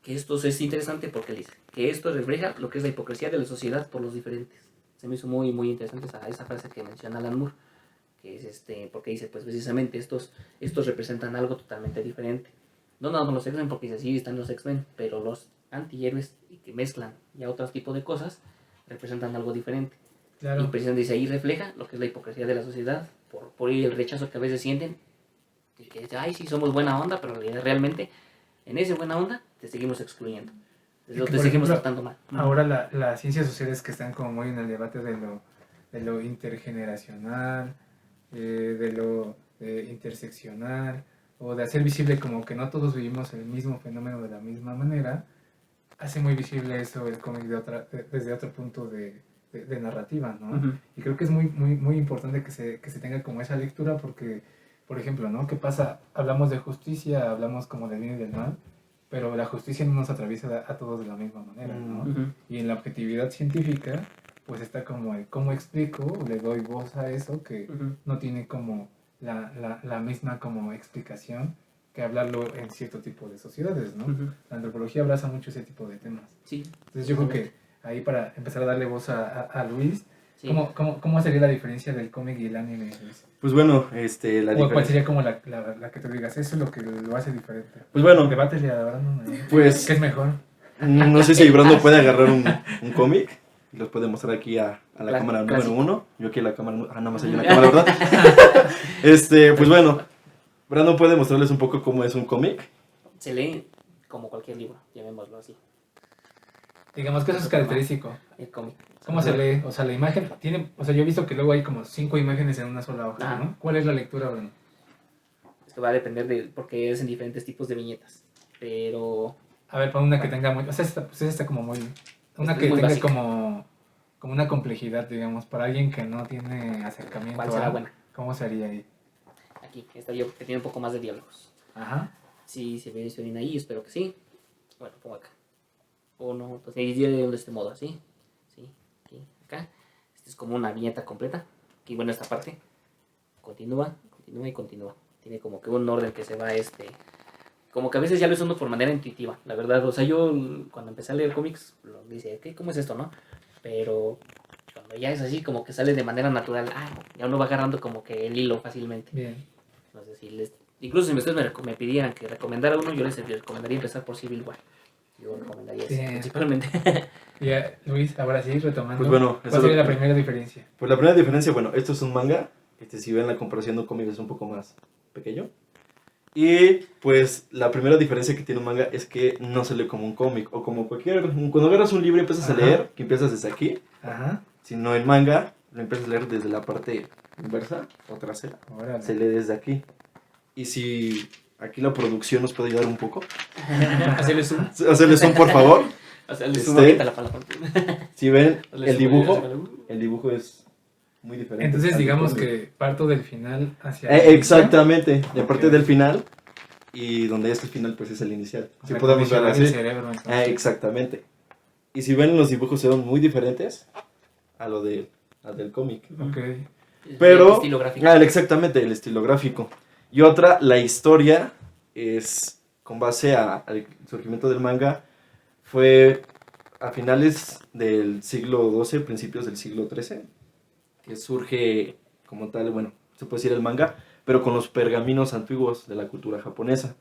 C: que esto es interesante porque él dice que esto refleja lo que es la hipocresía de la sociedad por los diferentes. Se me hizo muy, muy interesante esa frase que menciona Alan Moore, que es porque dice, pues precisamente estos representan algo totalmente diferente. No nada más los X-Men, porque dice, sí, están los X-Men, pero los antihéroes y que mezclan ya otros tipos de cosas, representan algo diferente.
B: Claro.
C: Y precisamente dice, ahí refleja lo que es la hipocresía de la sociedad, por el rechazo que a veces sienten, que dice, ay, sí, somos buena onda, pero realmente, en esa buena onda, te seguimos excluyendo. Te seguimos
B: ejemplo,
C: tratando mal.
B: Ahora las ciencias sociales que están como muy en el debate de lo intergeneracional, de lo interseccional, o de hacer visible como que no todos vivimos el mismo fenómeno de la misma manera, hace muy visible eso el cómic desde otro punto de narrativa, ¿no?
C: Uh-huh.
B: Y creo que es muy, muy, muy importante que se tenga como esa lectura porque, por ejemplo, ¿no? ¿Qué pasa? Hablamos de justicia, hablamos como del bien y del mal, pero la justicia no nos atraviesa a todos de la misma manera, ¿no?
C: Uh-huh.
B: Y en la objetividad científica, pues está como el cómo explico, le doy voz a eso que
C: Uh-huh.
B: no tiene como la misma como explicación que hablarlo en cierto tipo de sociedades, ¿no?
C: Uh-huh.
B: La antropología abraza mucho ese tipo de temas.
C: Sí.
B: Entonces yo creo que ahí para empezar a darle voz a Luis,
C: Sí.
B: ¿cómo sería la diferencia del cómic y el anime, Luis?
D: Pues bueno, la
B: ¿O
D: diferencia.
B: cuál sería como la que tú digas? Eso es lo que lo hace diferente.
D: Pues bueno,
B: Debátele a Brandon.
D: Pues-
B: ¿Qué es mejor?
D: no sé si Brando puede agarrar un cómic y los puede mostrar aquí a la cámara
C: Clásico.
D: número 1. Yo aquí a la cámara. Nada más hay una cámara, ¿verdad? Pues bueno, Brando puede mostrarles un poco cómo es un cómic.
C: Se lee como cualquier libro, llamémoslo así,
B: Digamos que eso es característico.
C: el cómic.
B: ¿Cómo se lee? O sea, la imagen tiene... O sea, yo he visto que luego hay como 5 imágenes en una sola hoja,
C: Ajá.
B: ¿no? ¿Cuál es la lectura, Brandon?
C: Es que va a depender porque es en diferentes tipos de viñetas. Pero
B: A ver, para una que tenga muy... O sea, esta está como muy... Una
C: Es
B: que
C: muy
B: tenga
C: básica.
B: como una complejidad, digamos, para alguien que no tiene acercamiento
C: ¿cuál será
B: a...
C: buena?
B: ¿Cómo sería ahí?
C: Aquí, esta yo que tiene un poco más de diálogos.
B: Ajá.
C: Sí, se ve bien ahí, espero que sí. Bueno, pongo acá. 1, entonces ahí de este modo, así. Sí, aquí, acá. Este es como una viñeta completa. Aquí, bueno, esta parte. Continúa y continúa. Tiene como que un orden que se va como que a veces ya lo uso por manera intuitiva, la verdad. O sea, yo cuando empecé a leer cómics, lo dice, ¿qué? ¿Cómo es esto, no? Pero cuando ya es así, como que sale de manera natural. Ya uno va agarrando como que el hilo fácilmente.
B: Bien.
C: No sé si incluso si ustedes me pidieran que recomendara uno, yo les recomendaría empezar por Civil War. Yo recomendaría ese,
B: Bien.
C: principalmente.
B: Ya, Luis, ahora sí, retomando.
D: Pues bueno, eso
B: ¿cuál
D: es
B: sería
D: lo
B: la
D: que-
B: primera diferencia?
D: Pues la primera diferencia, bueno, esto es un manga. Si ven la comparación de un cómic es un poco más pequeño. Y pues la primera diferencia que tiene un manga es que no se lee como un cómic o como cualquier... Cuando agarras un libro y empiezas a
B: Ajá.
D: leer, que empiezas desde aquí,
B: Ajá.
D: sino el manga lo empiezas a leer desde la parte inversa o trasera.
B: Órale.
D: Se lee desde aquí. Y si aquí la producción nos puede ayudar un poco,
C: Hacerle zoom.
D: hacerle zoom por favor.
C: Hacerle zoom
D: Este-
C: ahorita a la palabra.
D: Si ven
C: Hacerle
D: el
C: zoom,
D: dibujo,
C: hacerle-
D: el dibujo es muy diferente.
B: Entonces,
D: al del
B: digamos
D: cómic.
B: que parto del final hacia... el inicio.
D: Exactamente, de parte
B: Ok.
D: del final y donde es el final pues es el inicial.
B: O
D: Si
B: sea,
D: podemos ver
B: condicionar
D: así.
B: el cerebro, entonces.
D: Exactamente. Y si ven los dibujos son muy diferentes a lo del cómic.
B: Ok.
D: Pero,
C: Estilo gráfico.
D: exactamente, el estilo gráfico. Y otra, la historia es con base al surgimiento del manga, fue a finales del siglo XII, principios del siglo XIII, que surge como tal, bueno, se puede decir el manga, pero con los pergaminos antiguos de la cultura japonesa.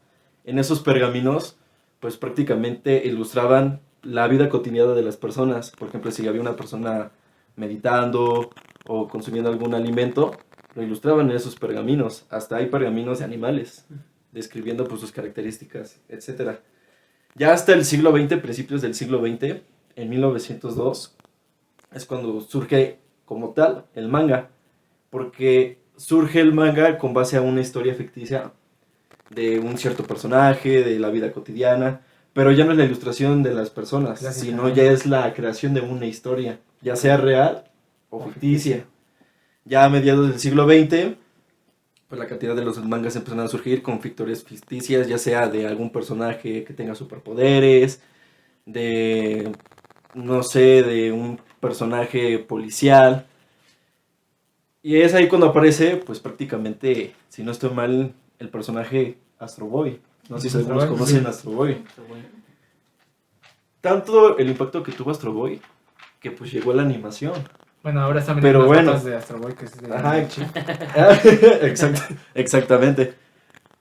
D: En esos pergaminos, pues prácticamente ilustraban la vida cotidiana de las personas. Por ejemplo, si había una persona meditando o consumiendo algún alimento, lo ilustraban en esos pergaminos. Hasta hay pergaminos de animales, describiendo pues sus características, etc. Ya hasta el siglo XX, principios del siglo XX, en 1902, es cuando surge como tal el manga, porque surge el manga con base a una historia ficticia de un cierto personaje, de la vida cotidiana, pero ya no es la ilustración de las personas,
B: Clásica,
D: sino
B: ¿no?
D: ya es la creación de una historia, ya sea real o ficticia. Ya a mediados del siglo XX, pues la cantidad de los mangas empezaron a surgir con historias ficticias, ya sea de algún personaje que tenga superpoderes, de, no sé, de un personaje policial. Y es ahí cuando aparece, pues prácticamente, si no estoy mal, el personaje Astro Boy. No sé si
B: Astro
D: algunos
B: Boy,
D: conocen
B: sí.
D: Astro Boy.
C: Pero bueno,
D: Tanto el impacto que tuvo Astro Boy, que pues llegó a la animación.
B: Bueno, ahora están
D: Pero
B: viendo las
D: bueno.
B: papas de Astro Boy, que es de
D: Ajá,
B: leche.
D: exactamente.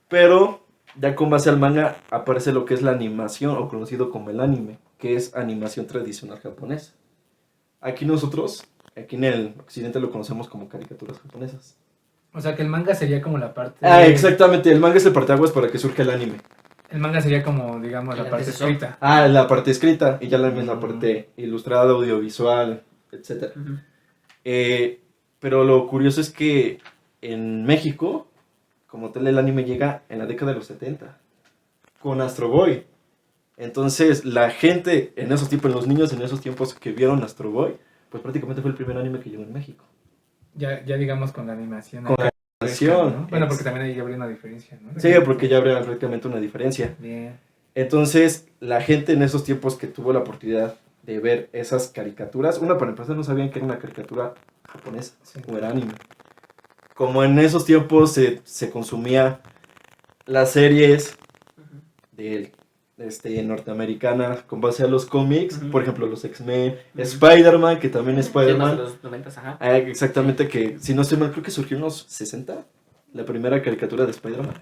D: Pero ya con base al manga aparece lo que es la animación, o conocido como el anime, que es animación tradicional japonesa. Aquí nosotros, aquí en el occidente lo conocemos como caricaturas japonesas.
B: O sea, que el manga sería como la parte...
D: Exactamente, el manga es el parteaguas para que surja el anime.
B: El manga sería como, digamos,
C: El
B: la parte
C: antecesor.
B: escrita.
D: La parte escrita, y ya la misma parte ilustrada, audiovisual, etc.
C: ujú.
D: Pero lo curioso es que en México, como tal, el anime llega en la década de los 70, con Astro Boy. Entonces, la gente en esos tiempos, los niños en esos tiempos que vieron Astro Boy, pues prácticamente fue el primer anime que llegó en México.
B: Ya digamos con la animación.
D: Con la
B: acá fresca,
D: animación.
B: ¿no? Bueno, porque también ahí habría una diferencia, ¿no?
D: Sí, porque ya habría prácticamente una diferencia.
B: Bien.
D: Entonces, la gente en esos tiempos que tuvo la oportunidad de ver esas caricaturas, una para empezar no sabían que era una caricatura japonesa,
B: Sí.
D: o era anime. Como en esos tiempos se consumía las series de norteamericanas con base a los cómics,
C: Ujú.
D: por ejemplo los X-Men,
C: Ujú.
D: Spider-Man, que también
C: Sí, más
D: Spider-Man,
C: de los 90, ajá.
D: exactamente, que si no estoy mal creo que surgió en los 60, la primera caricatura de Spider-Man.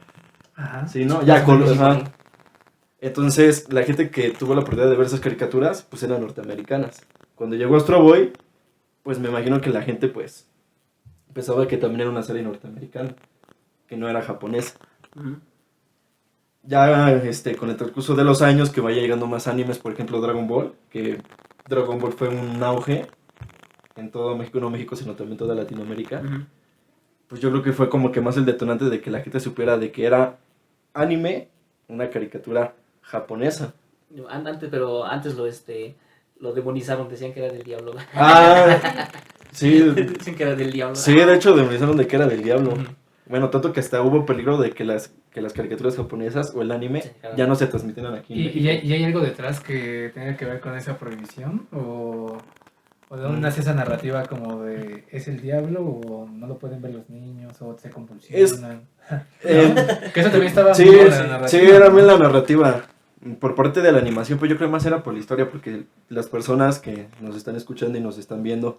B: Ajá.
D: Sí, ¿no?
B: Sí,
D: Ya
B: más o
D: con,
B: menos.
D: ajá. Entonces, la gente que tuvo la oportunidad de ver esas caricaturas, pues eran norteamericanas. Cuando llegó Astro Boy, pues me imagino que la gente, pues, pensaba que también era una serie norteamericana, que no era japonesa.
C: Ujú.
D: Ya, con el transcurso de los años, que vaya llegando más animes, por ejemplo, Dragon Ball, que Dragon Ball fue un auge en todo México, no México, sino también toda Latinoamérica.
C: Ujú.
D: Pues yo creo que fue como que más el detonante de que la gente supiera de que era anime, una caricatura japonesa.
C: Pero antes lo demonizaron, decían que era del diablo.
D: Sí,
C: Decían que era del diablo.
D: sí, de hecho demonizaron de que era del diablo.
C: Ujú.
D: Bueno, tanto que hasta hubo peligro de que las caricaturas japonesas o el anime
C: Sí, claro.
D: ya no se transmitieran aquí en México.
B: ¿Y hay algo detrás que tenga que ver con esa prohibición? ¿O de dónde
D: Mm.
B: nace esa narrativa como de es el diablo o no lo pueden ver los niños o se compulsionan?
D: Eh,
B: Que eso también estaba
D: Sí,
B: muy en la
D: sí,
B: narrativa.
D: sí, era
B: ¿no?
D: bien la narrativa. Por parte de la animación, pues yo creo más era por la historia, porque las personas que nos están escuchando y nos están viendo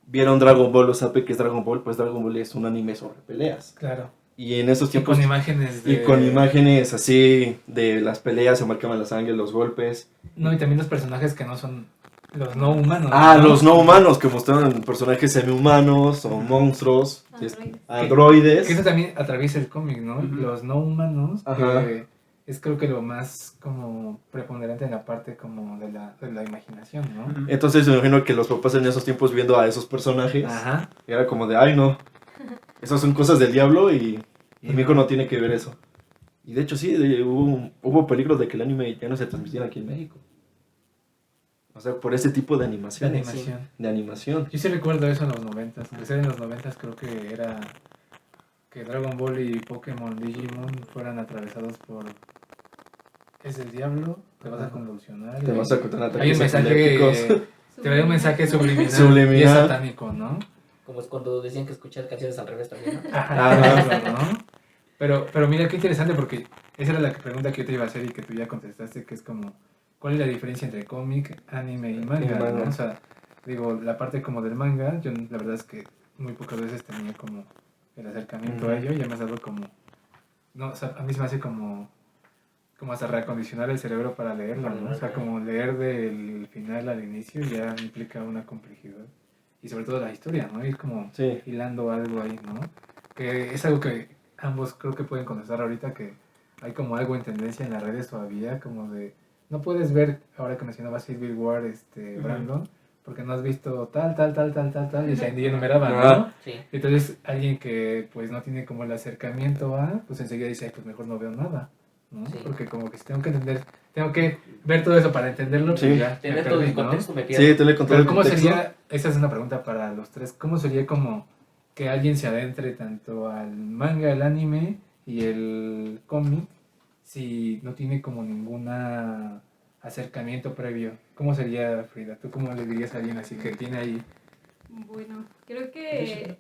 D: vieron Dragon Ball o saben que es Dragon Ball, pues Dragon Ball es un anime sobre peleas.
B: Claro.
D: Y en esos
B: Y
D: tiempos...
B: con imágenes de...
D: Y con imágenes así de las peleas, se marcaban la sangre, los golpes.
B: No, y también los personajes que no son los no humanos.
D: Los no humanos, que mostraban personajes semi-humanos o monstruos, androides.
B: Que eso también atraviesa el cómic, ¿no?
C: Ujú.
B: Los no humanos,
D: Ajá.
B: que es creo que lo más como preponderante en la parte como de la imaginación, ¿no?
C: Ujú.
D: Entonces me imagino que los papás en esos tiempos viendo a esos personajes,
B: Ajá.
D: era como de, ay no, esas son cosas del diablo y mi hijo no tiene que ver eso. Y de hecho sí, hubo peligro de que el anime ya no se transmitiera aquí en México. O sea, por ese tipo de
B: De
D: animaciones.
B: animación.
D: De animación.
B: Yo sí recuerdo eso en los 90s. Empecé en los 90s, creo que era que Dragon Ball y Pokémon Digimon fueran atravesados por es el diablo, te vas a convulsionar.
D: Te vas a contar
B: Hay un
D: ataques
B: mensaje,
D: epilépticos.
B: te da un mensaje subliminal,
D: Subliminal.
B: y es satánico, ¿no?
C: Como es cuando decían que escuchar canciones al revés también, ¿no?
B: Ajá, ¿no? Pero mira, qué interesante porque esa era la pregunta que yo te iba a hacer y que tú ya contestaste, que es como, ¿cuál es la diferencia entre cómic, anime y manga?
D: manga.
B: ¿no? O sea, digo, la parte como del manga, yo la verdad es que muy pocas veces tenía como el acercamiento a ello, ya me has dado como, no, o sea, a mí se me hace como hasta reacondicionar el cerebro para leerlo, ¿no? O sea, como leer del final al inicio ya implica una complejidad. Y sobre todo la historia, ¿no? Ir como
D: Sí.
B: hilando algo ahí, ¿no? Que es algo que ambos creo que pueden contestar ahorita, que hay como algo en tendencia en las redes todavía, como de... No puedes ver, ahora que mencionaba Civil War,
C: Ujú.
B: Brandon, porque no has visto tal, y se enumeraba, ¿no?
D: Ah.
C: Sí.
B: Entonces, alguien que pues no tiene como el acercamiento a, pues enseguida dice, "Ay, pues mejor no veo nada, ¿no?
C: Sí.
B: Porque como que si tengo que ver todo eso para entenderlo, pues
D: Sí.
B: ya me
C: Tener todo
B: perdí,
C: el
B: ¿no?
C: contexto me
D: Sí,
C: pierde.
D: te le con todo
B: Pero
D: el
B: ¿cómo
D: contexto.
B: sería, esa es una pregunta para los tres, cómo sería como que alguien se adentre tanto al manga, el anime y el cómic si no tiene como ninguna acercamiento previo? ¿Cómo sería, Frida? ¿Tú cómo le dirías a alguien así que tiene ahí?
E: Bueno, creo que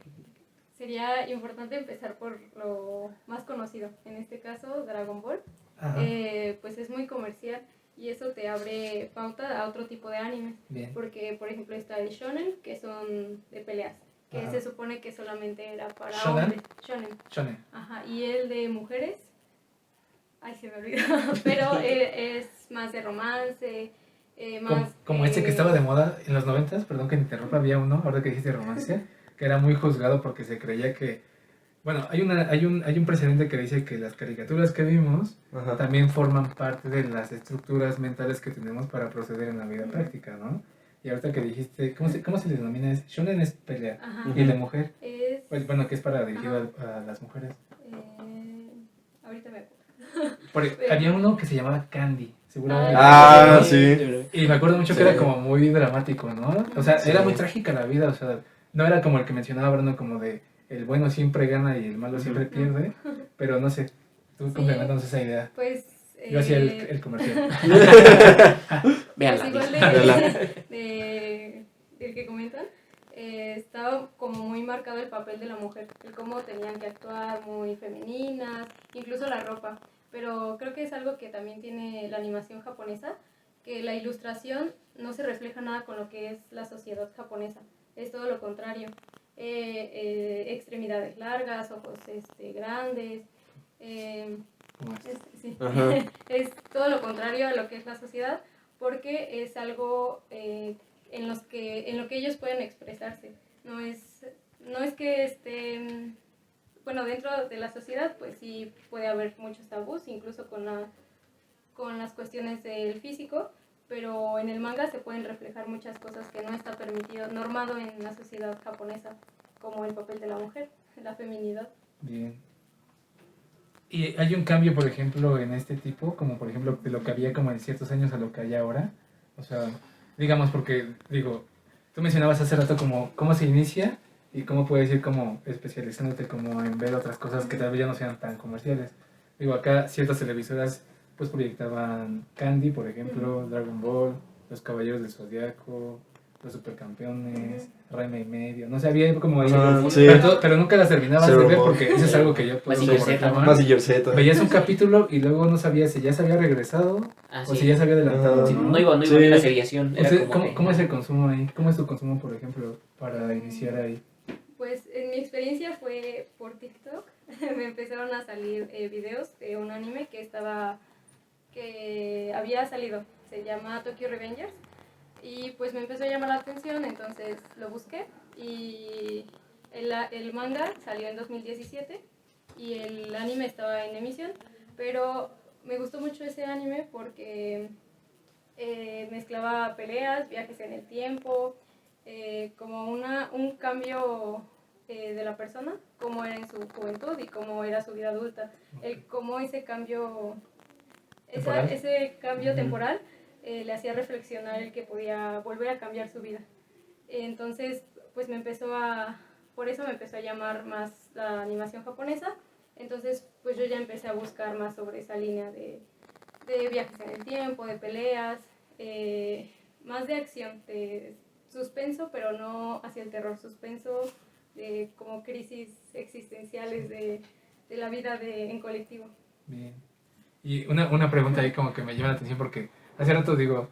E: sería importante empezar por lo más conocido, en este caso Dragon Ball.
B: Ajá,
E: Pues es muy comercial y eso te abre pauta a otro tipo de animes,
B: bien.
E: porque por ejemplo está el shonen, que son de peleas, que
B: Ajá.
E: se supone que solamente era para
B: ¿Shonen?
E: hombres. Shonen.
B: Shonen.
E: Ajá, y el de mujeres, ay se me olvidó, pero es más de romance,
B: Como este que estaba de moda en los 90s, perdón que te interrumpa, había uno, ahora que dijiste romance, que era muy juzgado porque se creía que... Bueno, hay un precedente que dice que las caricaturas que vimos
D: Ajá.
B: también forman parte de las estructuras mentales que tenemos para proceder en la vida práctica, ¿no? Y ahorita que dijiste, ¿cómo se le denomina? Shonen es pelea.
E: Ajá,
B: ¿Y el de mujer?
E: es...
B: Pues bueno, que es para dirigido a las mujeres.
E: ahorita me acuerdo.
B: Había uno que se llamaba Candy, seguramente.
D: Ah, sí.
B: Y me acuerdo mucho
D: Sí.
B: que era como muy dramático, ¿no? O sea,
D: Sí.
B: era muy trágica la vida, o sea, no era como el que mencionaba Bruno, como de el bueno siempre gana y el malo siempre pierde, pero no sé, tú
E: Sí.
B: complementamos esa idea.
E: Pues...
B: Yo hacía el comercial.
C: Véanla.
E: Pues igual
D: Véanla.
E: del que comentan, estaba como muy marcado el papel de la mujer, el cómo tenían que actuar, muy femeninas, incluso la ropa. Pero creo que es algo que también tiene la animación japonesa, que la ilustración no se refleja nada con lo que es la sociedad japonesa, es todo lo contrario. Extremidades largas, ojos grandes,
B: ¿Cómo es?
E: sí.
D: Ajá.
E: Es todo lo contrario a lo que es la sociedad, porque es algo en lo que ellos pueden expresarse. No es que estén, bueno, dentro de la sociedad pues sí puede haber muchos tabús, incluso con las cuestiones del físico, pero en el manga se pueden reflejar muchas cosas que no está permitido, normado en la sociedad japonesa, como el papel de la mujer, la feminidad.
B: Bien. Y hay un cambio, por ejemplo, en este tipo, como por ejemplo de lo que había como en ciertos años a lo que hay ahora. O sea, digamos, porque, digo, tú mencionabas hace rato como cómo se inicia y cómo puedes ir como especializándote como en ver otras cosas que tal vez ya no sean tan comerciales. Digo, acá ciertas televisoras pues proyectaban Candy, por ejemplo, Dragon Ball, Los Caballeros del Zodiaco, Los Supercampeones, Ranma y medio. No sé, había como ahí...
D: Sí.
B: Pero nunca las terminabas
D: Zero
B: de ver
D: Ball.
B: porque eso es algo que yo puedo
C: Mazinger
B: como
C: Z,
B: reclamar.
D: Mazinger Z.
B: Veías un capítulo y luego no sabías si ya se había regresado
C: Ah,
B: o
C: sí.
B: si ya se había adelantado.
D: Ah,
C: Sí,
B: ¿no?
C: no iba
D: Sí.
C: bien la seriación. Era
B: Ustedes,
C: como que-
B: ¿cómo es el consumo ahí? ¿Cómo es tu consumo, por ejemplo, para iniciar ahí?
E: Pues en mi experiencia fue por TikTok. Me empezaron a salir videos de un anime que había salido. Se llama Tokyo Revengers. Y pues me empezó a llamar la atención, entonces lo busqué. Y el manga salió en 2017 y el anime estaba en emisión. Pero me gustó mucho ese anime porque mezclaba peleas, viajes en el tiempo, como un cambio de la persona, cómo era en su juventud y cómo era su vida adulta. Cómo ese cambio,
B: ¿Temporal?
E: ese cambio
B: Ujú.
E: temporal le hacía reflexionar el que podía volver a cambiar su vida. Entonces, pues por eso me empezó a llamar más la animación japonesa. Entonces, pues yo ya empecé a buscar más sobre esa línea de viajes en el tiempo, de peleas, más de acción, de suspenso, pero no hacia el terror, suspenso de como crisis existenciales de la vida en colectivo.
B: Bien. Y una pregunta ahí como que me llama la atención porque hace rato digo,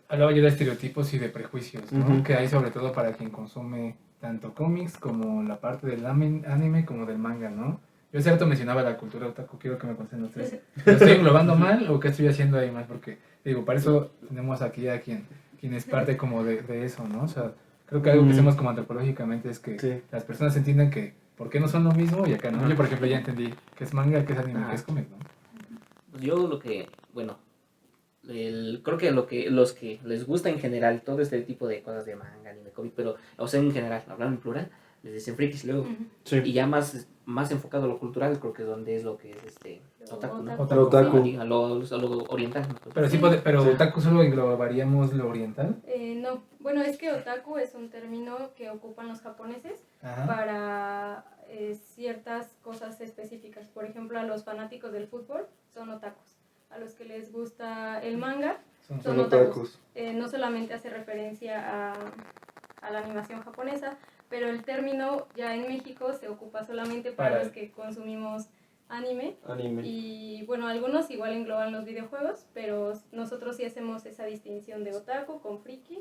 B: hablaba yo de estereotipos y de prejuicios, ¿no?
D: Ujú.
B: Que hay sobre todo para quien consume tanto cómics como la parte del anime como del manga, ¿no? Yo hace rato mencionaba la cultura otaku, quiero que me contesten ustedes. ¿Lo estoy englobando mal o qué estoy haciendo ahí mal? Porque, digo, para eso tenemos aquí a quien es parte como de eso, ¿no? O sea, creo que algo que hacemos como antropológicamente es que
D: Sí.
B: las personas entiendan que por qué no son lo mismo y acá no.
C: Ajá.
B: Yo, por ejemplo, ya entendí qué es manga, qué es anime,
C: Ajá.
B: qué es cómic, ¿no?
C: Pues yo lo que, bueno, creo que los que les gusta en general todo este tipo de cosas de manga, anime, cómic, pero, o sea, en general, hablando en plural, les dicen frikis luego.
E: Ujú.
D: Sí.
C: Y ya más enfocado a lo cultural, creo que es donde es lo que es otaku, ¿no?
D: Otaku.
C: A lo oriental. ¿no?
B: Pero sí, pero otaku solo englobaríamos lo oriental.
E: No, bueno, es que otaku es un término que ocupan los japoneses
B: Ajá.
E: para ciertas cosas específicas. Por ejemplo, a los fanáticos del fútbol son otakus. A los que les gusta el manga
B: Son
E: son
B: solo
E: otakus. No solamente hace referencia a la animación japonesa, pero el término ya en México se ocupa solamente para los que consumimos anime. Y bueno, algunos igual engloban los videojuegos, pero nosotros sí hacemos esa distinción de otaku con friki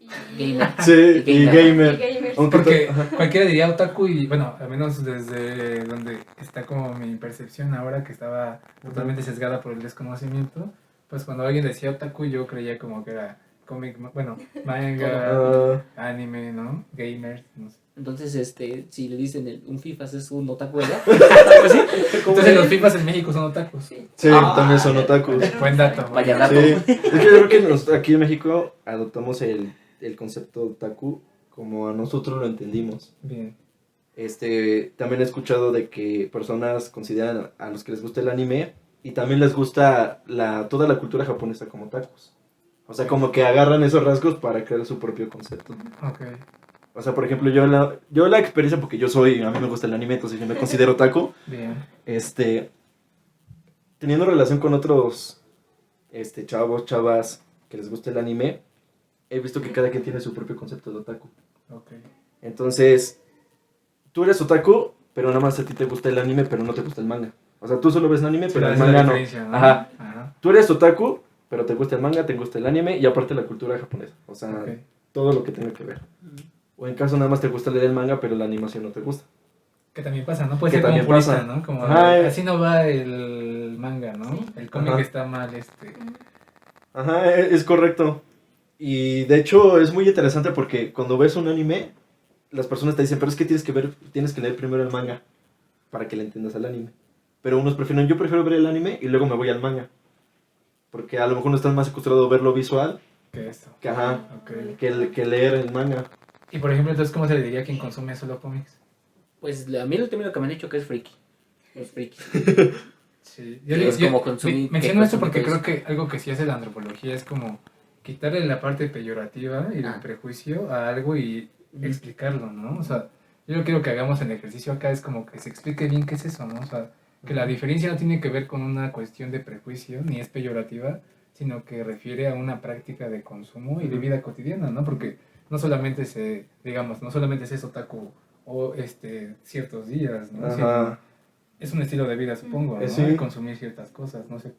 E: y
C: Gamer.
D: Sí, y gamer.
E: gamers.
D: Aunque
B: Porque cualquiera diría otaku y bueno, al menos desde donde está como mi percepción ahora que estaba totalmente sesgada por el desconocimiento, pues cuando alguien decía otaku yo creía como que era cómic, bueno, manga, anime, ¿no? Gamers, no sé.
C: Entonces, si le dicen un FIFAs es un otaku, ¿verdad? Algo así.
B: Entonces los FIFAs en México son otakus.
E: Sí.
D: Sí,
C: Ah,
D: también son otakus.
B: Buen dato.
C: Vaya
B: buen
C: dato.
D: Sí. Es que yo creo que aquí en México adoptamos el concepto otaku como a nosotros lo entendimos.
B: Bien.
D: También he escuchado de que personas consideran a los que les gusta el anime y también les gusta toda la cultura japonesa como otakus. O sea, como que agarran esos rasgos para crear su propio concepto.
B: Ok.
D: O sea, por ejemplo, yo la experiencia, porque a mí me gusta el anime, entonces yo me considero otaku.
B: Bien.
D: Teniendo relación con otros chavas que les gusta el anime, he visto que cada quien tiene su propio concepto de otaku.
B: Ok.
D: Entonces, tú eres otaku, pero nada más a ti te gusta el anime, pero no te gusta el manga. O sea, tú solo ves el anime, pero el
B: esa es la
D: manga no.
B: diferencia, ¿no?
D: Ajá.
B: Ajá.
D: Tú eres otaku, pero te gusta el manga, te gusta el anime y aparte la cultura japonesa. O sea,
B: Ok.
D: todo lo que tenga que ver. O en caso nada más te gusta leer el manga, pero la animación no te gusta.
B: Que también pasa, ¿no? Puede
D: Que
B: ser como
D: también
B: purista,
D: pasa.
B: ¿no? Como
D: Ajá.
B: así no va el manga, ¿no?
E: Sí.
B: El cómic
D: Ajá.
B: está mal,
D: Ajá, es correcto. Y de hecho es muy interesante porque cuando ves un anime, las personas te dicen, pero es que tienes que leer primero el manga para que le entiendas al anime. Pero unos yo prefiero ver el anime y luego me voy al manga. Porque a lo mejor no estás más acostumbrado a ver lo visual
B: que esto.
D: que, ajá,
B: Ok.
D: que leer el manga.
B: Y por ejemplo, entonces, ¿cómo se le diría a quien consume solo cómics?
C: Pues a mí el término que me han dicho que es friki. Los frikis.
B: Sí.
C: Que es como consumir-
B: menciono
C: que
B: esto porque
C: consumir
B: creo que algo que sí hace la antropología es como quitarle la parte peyorativa y el
C: Ah.
B: prejuicio a algo y explicarlo, ¿no? O sea, yo lo que quiero que hagamos en el ejercicio acá es como que se explique bien qué es eso, ¿no? O sea, que la diferencia no tiene que ver con una cuestión de prejuicio, ni es peyorativa, sino que refiere a una práctica de consumo y de vida cotidiana, ¿no? Porque no solamente no solamente es otaku o ciertos días, ¿no? Sino
D: Ajá.
B: es un estilo de vida, supongo, ¿no?
D: Sí.
B: El consumir ciertas cosas, no sé,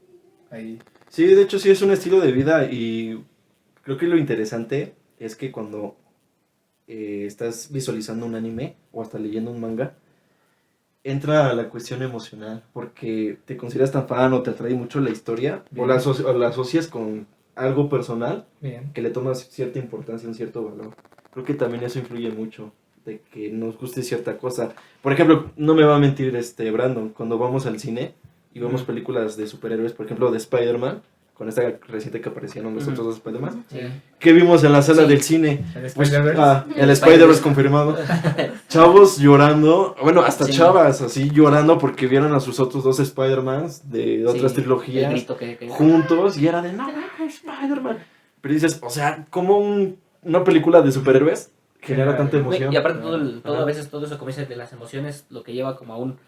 B: ahí.
D: Sí, de hecho sí es un estilo de vida y creo que lo interesante es que cuando estás visualizando un anime o hasta leyendo un manga, entra la cuestión emocional porque te consideras tan fan o te atrae mucho la historia o la asocias con algo personal
B: Bien.
D: que le tomas cierta importancia, un cierto valor. Creo que también eso influye mucho de que nos guste cierta cosa. Por ejemplo, no me va a mentir Brandon, cuando vamos al cine y vemos películas de superhéroes, por ejemplo de Spider-Man, con esta reciente que aparecieron los otros dos Spider-Man,
C: Sí.
D: ¿qué vimos en la sala
C: Sí.
D: del cine?
B: El
D: Pues,
B: Spider-Verse.
D: el Spider-Verse confirmado. Chavos llorando, bueno, hasta
C: Sí.
D: chavas así llorando porque vieron a sus otros dos Spider-Mans de otras
C: Sí,
D: trilogías
C: el grito que
D: juntos y era de no, Spider-Man. Pero dices, o sea, ¿cómo una película de superhéroes genera tanta emoción?
C: Güey, y aparte todo
D: Ajá.
C: a veces todo eso como dices de las emociones lo que lleva como a un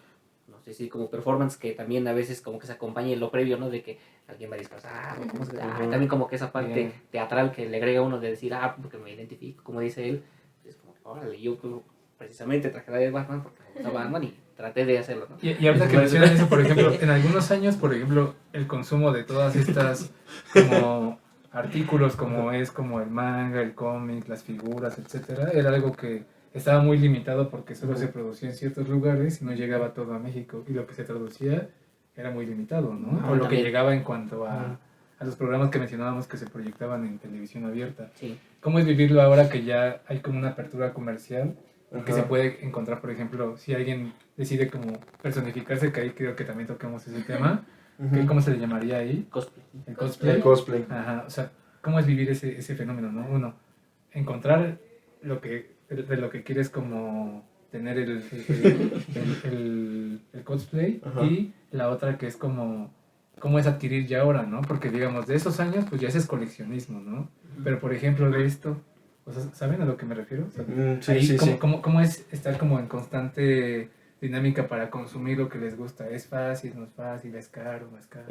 C: no sé si como performance que también a veces como que se acompaña en lo previo, ¿no? De que alguien va a disfrazar o cómo se
D: Ajá.
C: también como que esa parte
B: Bien.
C: teatral que le agrega a uno de decir, porque me identifico, como dice él, es como, órale, yo precisamente traje la de Batman porque me gusta Batman y traté de hacerlo, ¿no?
B: Y ahorita que mencionas eso, por ejemplo, en algunos años, por ejemplo, el consumo de todas estas como artículos como el manga, el cómic, las figuras, etcétera, era algo que estaba muy limitado porque solo se producía en ciertos lugares y no llegaba todo a México. Y lo que se traducía era muy limitado, ¿no? O lo que
C: también.
B: llegaba en cuanto a los programas que mencionábamos que se proyectaban en televisión abierta.
C: Sí.
B: ¿Cómo es vivirlo ahora que ya hay como una apertura comercial? Y que
D: Ajá.
B: se puede encontrar, por ejemplo, si alguien decide como personificarse, que ahí creo que también toquemos ese tema,
D: Ujú.
B: ¿Cómo se le llamaría ahí?
C: Cosplay.
B: El cosplay.
D: El cosplay.
B: Ajá, o sea, ¿cómo es vivir ese fenómeno, no? Uno, encontrar de lo que quieres como tener el cosplay,
D: Ajá.
B: y la otra que es como, ¿cómo es adquirir ya ahora, no? Porque digamos, de esos años, pues ya ese es coleccionismo, ¿no? Pero por ejemplo, de esto, o sea, ¿saben a lo que me refiero? O sea,
D: Sí,
B: ahí,
D: sí, sí.
B: ¿cómo es estar como en constante dinámica para consumir lo que les gusta? ¿Es fácil, no es fácil, es caro, no es caro?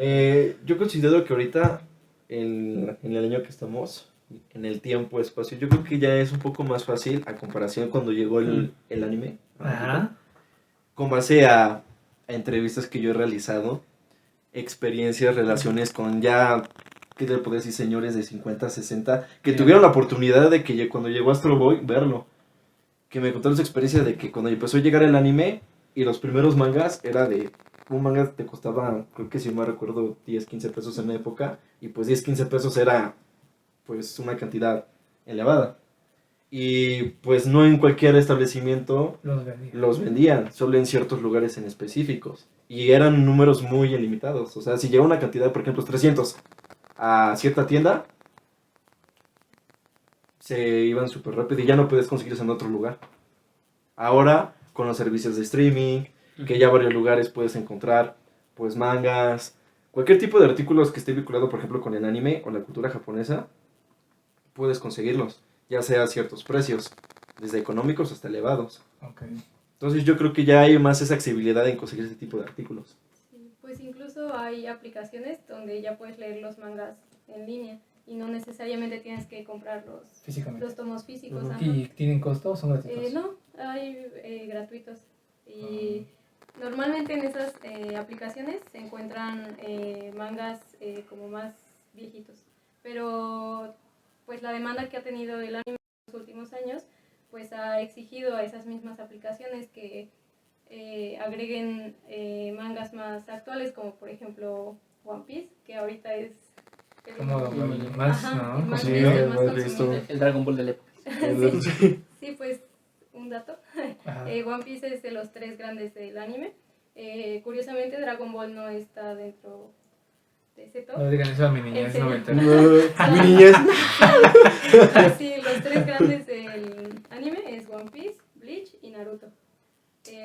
D: Yo considero que ahorita, en el año que estamos, en el tiempo, espacio, yo creo que ya es un poco más fácil a comparación cuando llegó el anime a México.
B: Ajá.
D: Con base a entrevistas que yo he realizado, experiencias, relaciones con ya, ¿qué te puedo decir? Señores de 50, 60, que
B: Bien.
D: tuvieron la oportunidad de que cuando llegó Astro Boy, verlo. Que me contaron su experiencia de que cuando empezó a llegar el anime y los primeros mangas era de... Un manga te costaba, creo que si me recuerdo, 10, 15 pesos en la época. Y pues 10, 15 pesos era pues una cantidad elevada. Y pues no en cualquier establecimiento
B: Los vendía.
D: los vendían, solo en ciertos lugares en específicos. Y eran números muy limitados. O sea, si llega una cantidad, por ejemplo, 300 a cierta tienda, se iban súper rápido y ya no puedes conseguirlos en otro lugar. Ahora, con los servicios de streaming, que ya varios lugares puedes encontrar, pues mangas, cualquier tipo de artículos que esté vinculado, por ejemplo, con el anime o la cultura japonesa, puedes conseguirlos, ya sea a ciertos precios, desde económicos hasta elevados.
B: Ok.
D: Entonces yo creo que ya hay más esa accesibilidad en conseguir ese tipo de artículos.
E: Sí, pues incluso hay aplicaciones donde ya puedes leer los mangas en línea y no necesariamente tienes que comprar
B: Físicamente.
E: los tomos físicos.
D: Ujú.
E: Ajá.
B: ¿Y tienen costo o son gratuitos?
E: No, hay gratuitos. Y normalmente en esas aplicaciones se encuentran mangas como más viejitos. Pero pues la demanda que ha tenido el anime en los últimos años pues ha exigido a esas mismas aplicaciones que agreguen mangas más actuales, como por ejemplo One Piece, que ahorita es el
B: Como
C: el
B: más,
E: ajá,
B: ¿no?
E: el más,
D: Sí,
E: es el
D: el
E: más
D: más
E: consumido.
D: visto.
C: El Dragon Ball de la época.
E: Sí, pues un dato.
B: Ajá.
E: One Piece es de los 3 grandes del anime. Curiosamente Dragon Ball no está dentro de ese top.
B: No digan eso a mi niñez
E: ¿En serio?
B: noventera.
D: Mi niñez.
E: Sí, los 3 grandes del anime es One Piece, Bleach y Naruto.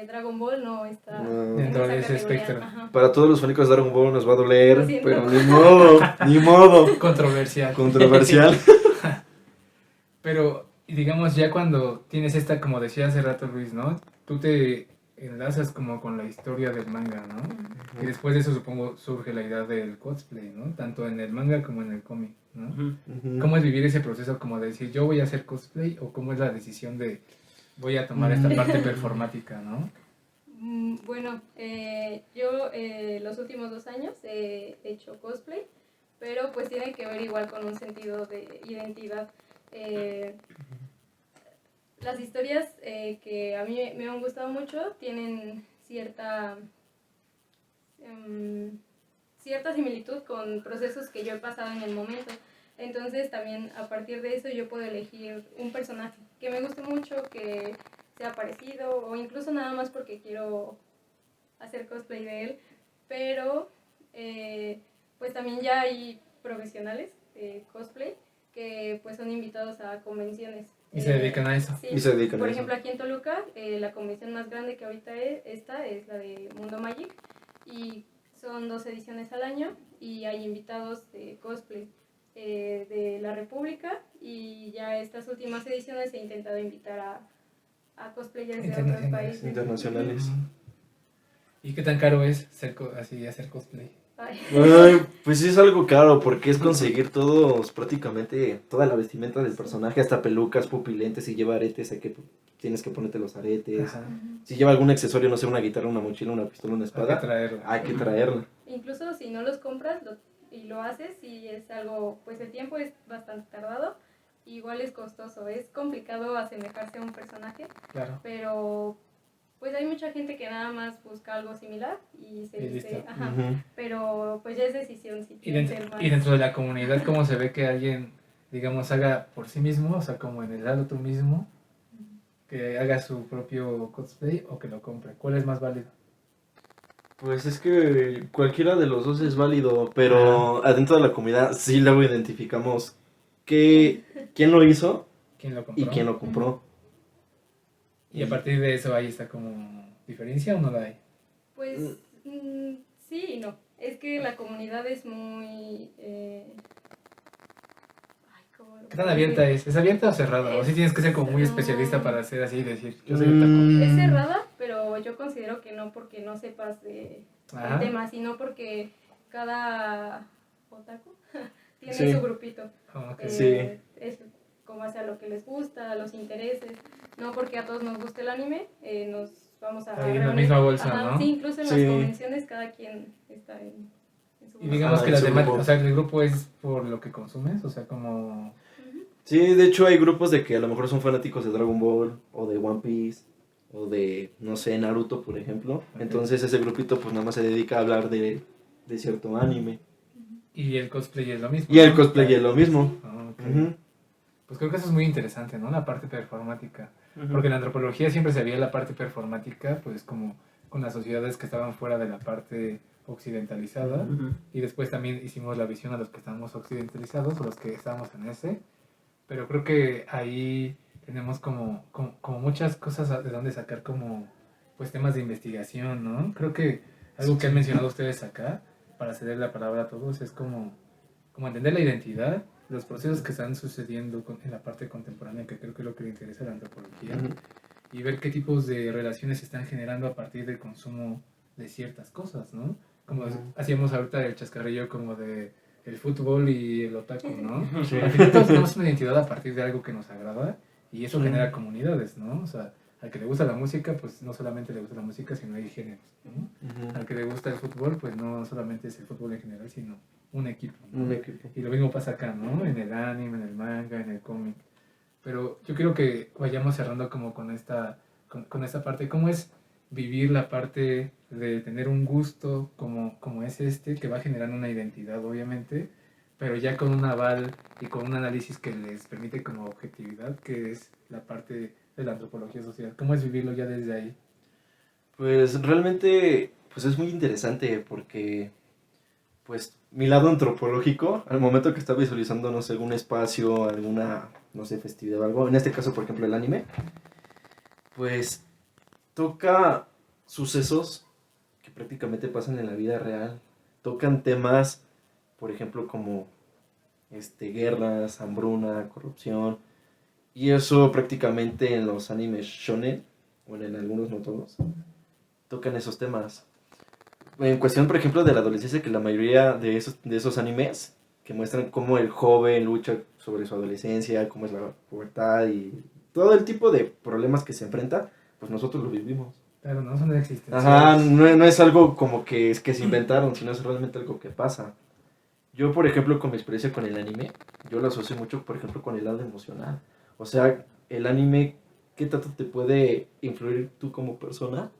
E: Dragon Ball no está
D: No.
E: en
B: Dentro
E: esa
B: de ese
E: categoría.
B: espectro.
E: Ajá.
D: Para todos los fanáticos de Dragon Ball nos va a
E: Lo
D: doler,
E: siento.
D: pero ni modo, ni modo.
B: Controversial.
D: Controversial.
B: Pero, y digamos, ya cuando tienes esta, como decía hace rato Luis, ¿no? Tú te enlazas como con la historia del manga, ¿no? Y después de eso supongo surge la idea del cosplay, ¿no? Tanto en el manga como en el cómic, ¿no?
D: Ujú.
B: ¿Cómo es vivir ese proceso como de decir, yo voy a hacer cosplay, o cómo es la decisión de voy a tomar esta parte performática, ¿no?
E: Bueno, yo los últimos 2 años he hecho cosplay, pero pues tiene que ver igual con un sentido de identidad. Las historias que a mí me han gustado mucho tienen cierta similitud con procesos que yo he pasado en el momento. Entonces también a partir de eso yo puedo elegir un personaje que me guste mucho, que sea parecido, o incluso nada más porque quiero hacer cosplay de él. Pero pues también ya hay profesionales de cosplay que pues son invitados a convenciones.
B: Y se dedican a eso.
E: Sí.
D: Y se dedican
E: Por
D: a eso.
E: ejemplo, aquí en Toluca, la convención más grande que ahorita esta es la de Mundo Magic, y son 2 ediciones al año y hay invitados de cosplay de la República, y ya estas últimas ediciones he intentado invitar a cosplayers de otros
B: Internacionales.
E: países.
D: Internacionales.
B: ¿Y qué tan caro es así hacer cosplay?
E: Ay.
D: Ay, pues sí es algo caro porque es conseguir todos, prácticamente toda la vestimenta del personaje, hasta pelucas, pupilentes, si lleva aretes, hay que, tienes que ponerte los aretes.
B: Ajá.
D: Si lleva algún accesorio, no sé, una guitarra, una mochila, una pistola, una
B: Hay que
D: espada,
B: traerlo.
D: hay que traerla.
E: Incluso si no los compras y lo haces, y es algo, pues el tiempo es bastante tardado, igual es costoso, es complicado asemejarse a un personaje,
B: Claro.
E: pero pues hay mucha gente que nada más busca algo similar y se
B: Y
E: dice,
B: listo.
E: ajá,
D: Ujú.
E: pero pues ya es decisión si
B: Y
E: quieren
B: dentro,
E: ser más.
B: y dentro de la comunidad, ¿cómo se ve que alguien, digamos, haga por sí mismo, o sea, como en el lado tú mismo, que haga su propio cosplay o que lo compre? ¿Cuál es más válido?
D: Pues es que cualquiera de los dos es válido, pero adentro de la comunidad sí luego identificamos quién lo hizo
B: ¿Quién lo
D: y
B: compró?
D: quién lo compró.
B: Y a partir de eso ahí está como diferencia o no la hay.
E: Pues sí y no. Es que la comunidad es muy... ¿cómo lo
B: ¿Qué tan
E: puedo
B: abierta
E: decir?
B: es? ¿Es abierta o cerrada? O sí tienes que ser como muy
E: No.
B: especialista para hacer así y decir, yo soy otaku.
E: Es cerrada, pero yo considero que no porque no sepas del
B: Ajá.
E: tema, sino porque cada otaku tiene
D: Sí.
E: su grupito.
B: Ok.
D: Sí.
E: Es con base a lo que les gusta, a los intereses. No porque a todos nos guste el anime, nos vamos a
B: Ahí en la
E: reunir.
B: misma bolsa,
E: Ajá,
B: ¿no?
E: sí, incluso en
D: Sí.
E: las convenciones cada quien está en su
B: Y
E: grupo.
B: digamos que
D: en
B: las
D: su
B: demás,
D: grupo.
B: o sea, el grupo es por lo que consumes, o sea, como...
E: Ujú.
D: Sí, de hecho hay grupos de que a lo mejor son fanáticos de Dragon Ball o de One Piece o de, no sé, Naruto, por ejemplo.
B: Ok.
D: Entonces ese grupito pues nada más se dedica a hablar de cierto anime.
B: Y el cosplay es lo mismo.
D: Y el
B: ¿no?
D: cosplay es lo mismo.
B: Ah, ok.
D: Ujú.
B: Pues creo que eso es muy interesante, ¿no? La parte performática. Porque en la antropología siempre se veía la parte performática, pues como con las sociedades que estaban fuera de la parte occidentalizada.
C: Ujú.
B: Y después también hicimos la visión a los que estábamos occidentalizados o los que estábamos en ese. Pero creo que ahí tenemos como muchas cosas de donde sacar como pues temas de investigación, ¿no? Creo que algo que han mencionado ustedes acá, para ceder la palabra a todos, es como entender la identidad, los procesos que están sucediendo en la parte contemporánea, que creo que es lo que le interesa a la antropología,
D: Ujú.
B: y ver qué tipos de relaciones se están generando a partir del consumo de ciertas cosas, ¿no? Como
D: Ujú.
B: hacíamos ahorita el chascarrillo como de el fútbol y el otaku, ¿no?
D: Sí.
B: Al final todos tenemos una identidad a partir de algo que nos agrada y eso
D: Sí.
B: genera comunidades, ¿no? O sea, al que le gusta la música, pues no solamente le gusta la música, sino hay géneros, ¿no?
D: Ujú.
B: Al que le gusta el fútbol, pues no solamente es el fútbol en general, sino un equipo, ¿no?
D: Un equipo.
B: Y lo mismo pasa acá, ¿no? En el anime, en el manga, en el cómic. Pero yo quiero que vayamos cerrando como con esta parte. ¿Cómo es vivir la parte de tener un gusto como es este, que va generando una identidad, obviamente, pero ya con un aval y con un análisis que les permite como objetividad, que es la parte de la antropología social? ¿Cómo es vivirlo ya desde ahí?
D: Pues realmente pues es muy interesante porque pues mi lado antropológico, al momento que estaba visualizando, no sé, algún espacio, alguna, no sé, festividad o algo, en este caso, por ejemplo, el anime, pues toca sucesos que prácticamente pasan en la vida real. Tocan temas, por ejemplo, como guerras, hambruna, corrupción, y eso prácticamente en los animes shonen, bueno, en algunos, no todos, tocan esos temas. En cuestión, por ejemplo, de la adolescencia, que la mayoría de esos animes que muestran cómo el joven lucha sobre su adolescencia, cómo es la pubertad y todo el tipo de problemas que se enfrenta, pues nosotros lo vivimos.
B: Claro, no son existenciales.
D: Ajá, no es algo como que se inventaron, sino es realmente algo que pasa. Yo, por ejemplo, con mi experiencia con el anime, yo lo asocio mucho, por ejemplo, con el lado emocional. O sea, el anime, ¿qué tanto te puede influir tú como persona?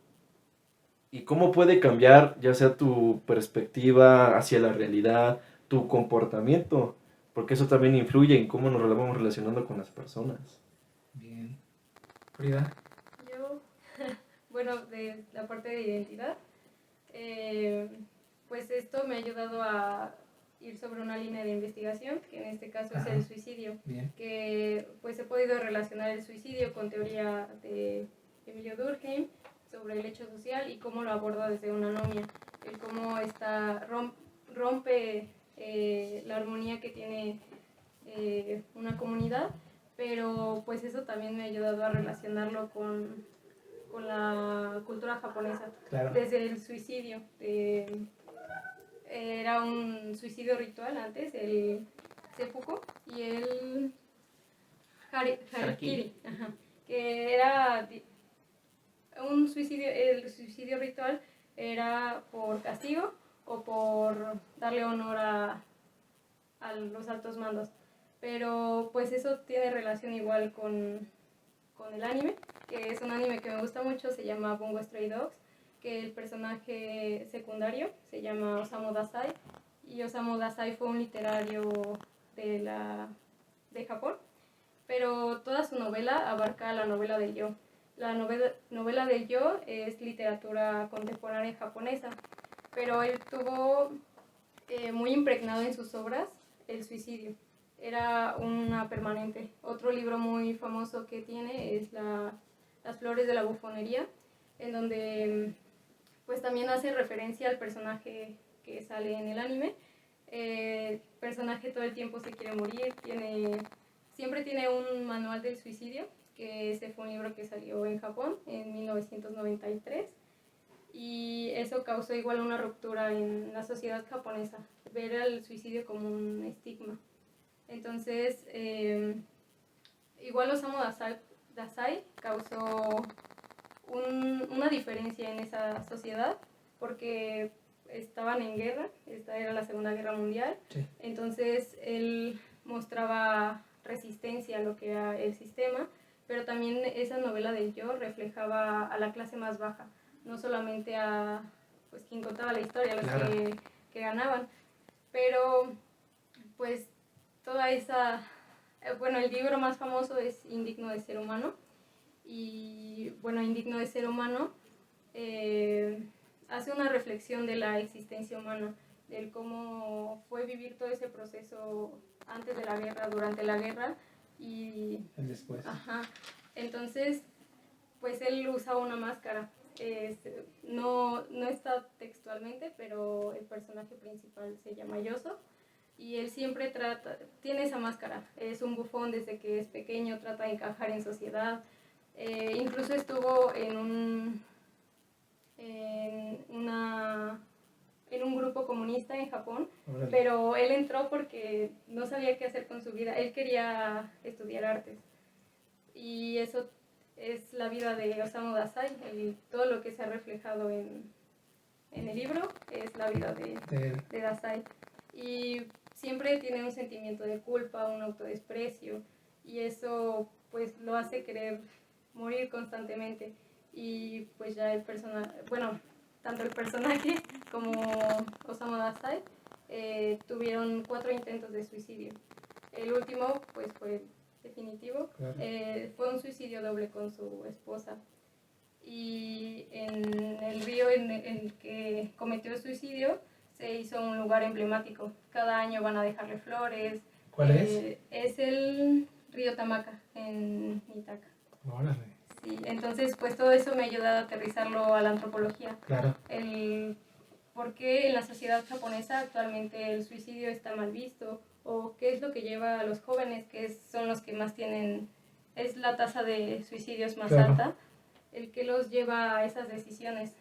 D: Y cómo puede cambiar ya sea tu perspectiva hacia la realidad, tu comportamiento, porque eso también influye en cómo nos vamos relacionando con las personas.
B: Bien. Frida.
E: Yo, bueno, de la parte de identidad, pues esto me ha ayudado a ir sobre una línea de investigación, que en este caso
B: Ajá.
E: es el suicidio,
B: Bien.
E: que pues he podido relacionar el suicidio con teoría de Emilio Durkheim sobre el hecho social y cómo lo aborda desde una anomia, el cómo rompe la armonía que tiene una comunidad, pero pues eso también me ha ayudado a relacionarlo con la cultura japonesa,
B: Claro.
E: desde el suicidio. Era un suicidio ritual antes, el seppuku y el harikiri, ajá, que era un suicidio, el suicidio ritual era por castigo o por darle honor a los altos mandos. Pero pues eso tiene relación igual con el anime, que es un anime que me gusta mucho, se llama Bungo Stray Dogs, que el personaje secundario se llama Osamu Dazai, y Osamu Dazai fue un literario de Japón, pero toda su novela abarca la novela del yo. la novela del Yo es literatura contemporánea japonesa, pero él tuvo muy impregnado en sus obras el suicidio. Era una permanente. Otro libro muy famoso que tiene es Las flores de la bufonería, en donde pues también hace referencia al personaje que sale en el anime. El personaje todo el tiempo se quiere morir, siempre tiene un manual del suicidio, que ese fue un libro que salió en Japón en 1993, y eso causó igual una ruptura en la sociedad japonesa, ver el suicidio como un estigma. Entonces, igual Osamu Dazai causó una diferencia en esa sociedad, porque estaban en guerra, esta era la Segunda Guerra Mundial,
B: Sí.
E: Entonces él mostraba resistencia a lo que era el sistema, pero también esa novela del Yo reflejaba a la clase más baja, no solamente a pues quien contaba la historia, a los
B: Claro.
E: que ganaban, pero pues toda esa, bueno, el libro más famoso es Indigno de ser humano, y bueno, Indigno de ser humano hace una reflexión de la existencia humana, del cómo fue vivir todo ese proceso antes de la guerra, durante la guerra y
B: El después.
E: ajá. Entonces, pues él usa una máscara. No está textualmente, pero el personaje principal se llama Yoso, y él siempre tiene esa máscara. Es un bufón desde que es pequeño, trata de encajar en sociedad. Incluso estuvo en un grupo comunista en Japón,
B: Órale.
E: pero él entró porque no sabía qué hacer con su vida. Él quería estudiar artes, y eso es la vida de Osamu Dazai. Todo lo que se ha reflejado en el libro es la vida de Dazai, y siempre tiene un sentimiento de culpa, un autodesprecio, y eso pues lo hace querer morir constantemente. Y pues ya el personaje, bueno, tanto el personaje como Osamu Dazai tuvieron 4 intentos de suicidio. El último pues fue definitivo.
B: Claro.
E: Fue un suicidio doble con su esposa, y en el río en el que cometió el suicidio se hizo un lugar emblemático. Cada año van a dejarle flores.
B: ¿Cuál es?
E: Es el río Tamaka en Ithaca.
B: Órale.
E: Sí, entonces pues todo eso me ha ayudado a aterrizarlo a la antropología.
B: Claro.
E: El por qué en la sociedad japonesa actualmente el suicidio está mal visto, o qué es lo que lleva a los jóvenes, que son los que más tienen, es la tasa de suicidios más
B: Claro.
E: alta, el que los lleva a esas decisiones.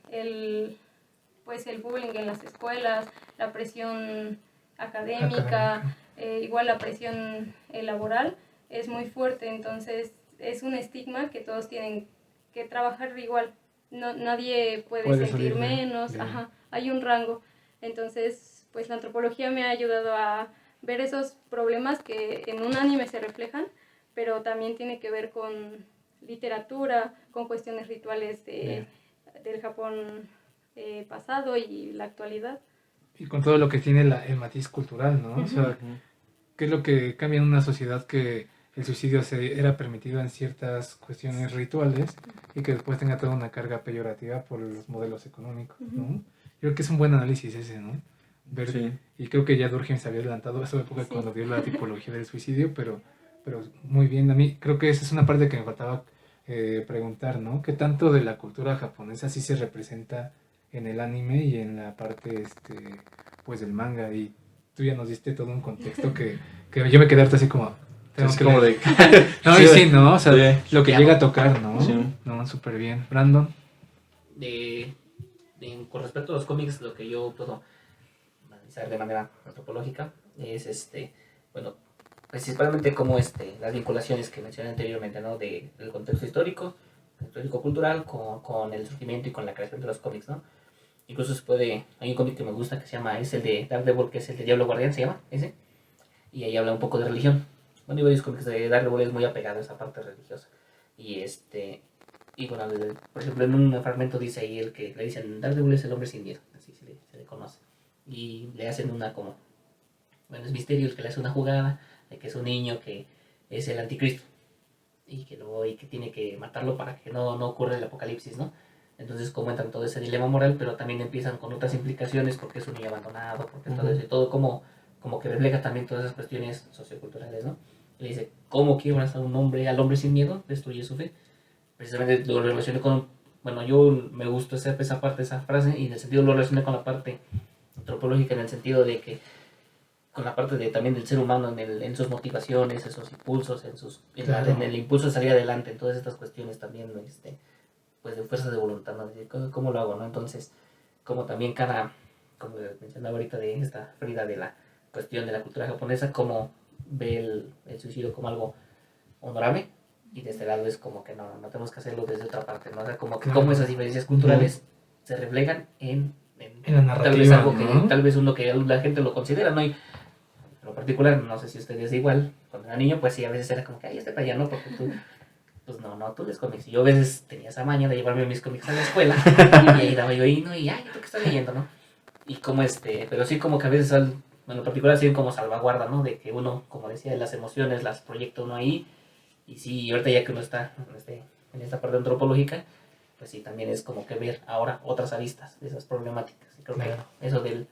E: Pues el bullying en las escuelas, la presión académica. Igual la presión laboral es muy fuerte, entonces es un estigma que todos tienen que trabajar igual. Nadie puede sentir
B: salir
E: menos,
B: de-
E: ajá, hay un rango. Entonces, pues la antropología me ha ayudado a ver esos problemas que en un anime se reflejan, pero también tiene que ver con literatura, con cuestiones rituales del Japón pasado y la actualidad.
B: Y con todo lo que tiene el matiz cultural, ¿no? O sea,
D: Ujú.
B: ¿qué es lo que cambia en una sociedad que el suicidio era permitido en ciertas cuestiones rituales y que después tenga toda una carga peyorativa por los modelos económicos, ¿no?
E: Ujú.
B: Yo creo que es un buen análisis ese, ¿no? Ver,
D: Sí.
B: y creo que ya Durkheim se había adelantado a esa época
E: Sí.
B: cuando dio la tipología del suicidio, pero muy bien. A mí creo que esa es una parte que me faltaba preguntar, ¿no? ¿Qué tanto de la cultura japonesa sí se representa en el anime y en la parte pues del manga? Y tú ya nos diste todo un contexto que yo me quedé harto así como tengo
D: Así
B: que
D: como
B: leer.
D: de...
B: No, y sí, ¿no? O sea,
D: Sí.
B: lo que llega a tocar, ¿no?
D: Sí.
B: No, súper bien. Brandon.
C: Con respecto a los cómics, lo que yo puedo analizar de manera antropológica es bueno, principalmente como las vinculaciones que mencioné anteriormente, ¿no? Del contexto histórico cultural con el surgimiento y con la creación de los cómics, ¿no? Incluso hay un cómic que me gusta que se llama, es el de Daredevil, que es el de Diablo Guardián, se llama ese, y ahí habla un poco de religión. Bueno, y varios cómics de Daredevil es muy apegado a esa parte religiosa. Y bueno, por ejemplo, en un fragmento dice ahí el que le dicen Daredevil es el hombre sin miedo, así se le conoce. Y le hacen es Misterio el que le hace una jugada de que es un niño que es el anticristo. y que tiene que matarlo para que no ocurra el apocalipsis, ¿no? Entonces comentan todo ese dilema moral, pero también empiezan con otras implicaciones, porque es un niño abandonado, porque todo eso, y todo como que refleja también todas esas cuestiones socioculturales, ¿no? Le dice, ¿cómo quiebras a un hombre, al hombre sin miedo? Destruye su fe. Precisamente lo relacioné con, bueno, yo me gustó esa parte, esa frase, y en el sentido lo relacioné con la parte antropológica, en el sentido de que, con la parte de también del ser humano, en sus motivaciones, esos impulsos, en el impulso de salir adelante, en todas estas cuestiones también, pues de fuerza de voluntad, ¿no? Decir, ¿cómo lo hago, no? Entonces, como también como mencionaba ahorita de esta Frida, de la cuestión de la cultura japonesa, como ve el suicidio como algo honorable, y de este lado es como que no tenemos que hacerlo desde otra parte, ¿no? O sea, como que como esas diferencias culturales se reflejan en
B: la narrativa,
C: tal vez algo
B: ¿no?
C: que tal vez uno que la gente lo considera, ¿no? Y en lo particular, no sé si ustedes igual, cuando era niño, pues sí, a veces era como que, ay, para allá, ¿no? Porque tú, pues no, tú lees cómics. Y yo a veces tenía esa maña de llevarme mis cómics a la escuela, y ahí daba yo ahí, ¿no? Y, ay, ¿tú qué estás leyendo, no? Y como pero sí como que a veces, en lo particular, sí como salvaguarda, ¿no? De que uno, como decía, las emociones las proyecta uno ahí, y sí, ahorita ya que uno está en esta parte antropológica, pues sí, también es como que ver ahora otras aristas de esas problemáticas. Y creo que eso del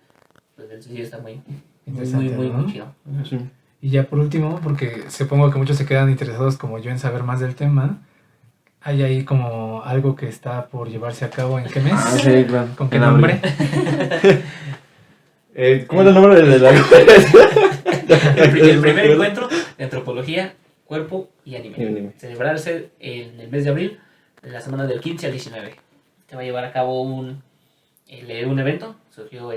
C: suicidio está muy
B: Interesante,
C: muy
B: ¿no?
C: chido.
D: Sí.
B: Y ya por último, porque supongo que muchos se quedan interesados como yo en saber más del tema, hay ahí como algo que está por llevarse a cabo en qué mes,
D: Sí, claro.
B: con qué
D: En
B: nombre.
D: ¿Cómo era el nombre de la
C: El primer encuentro de antropología, cuerpo y anime.
D: Y anime.
C: Celebrarse en el mes de abril, en la semana del 15 al 19. Se va a llevar a cabo un evento. Surgió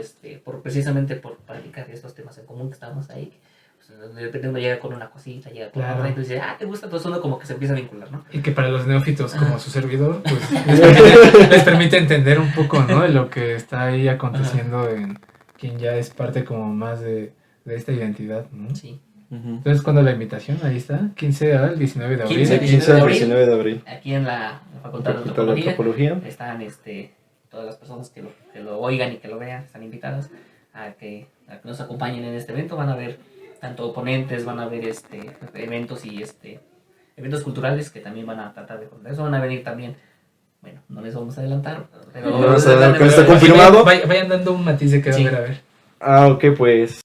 C: precisamente por practicar estos temas en común que estábamos ahí. Pues, de repente uno llega con una cosita, llega con otra, y tú dices, ¿te gusta? Entonces uno como que se empieza a vincular, ¿no?
B: Y que para los neófitos, como su servidor, pues les permite entender un poco, ¿no? De lo que está ahí aconteciendo en quien ya es parte como más de esta identidad, ¿no?
C: Sí.
B: Entonces, ¿cuándo la invitación? Ahí está, 15 al 19 de abril.
D: 15 al 19 de abril.
C: Aquí en la Facultad de
D: Facultad de
C: Antropología.
D: Antropología.
C: Están todas las personas que lo oigan y que lo vean, están invitadas a que nos acompañen en este evento. Van a ver tanto ponentes, van a ver eventos y eventos culturales que también van a tratar de contar eso. Van a venir también, bueno, no les vamos a adelantar, pero
D: No, o sea, pero está confirmado.
B: Vayan dando un matiz de qué va
C: Sí.
B: a ver.
D: Ok, pues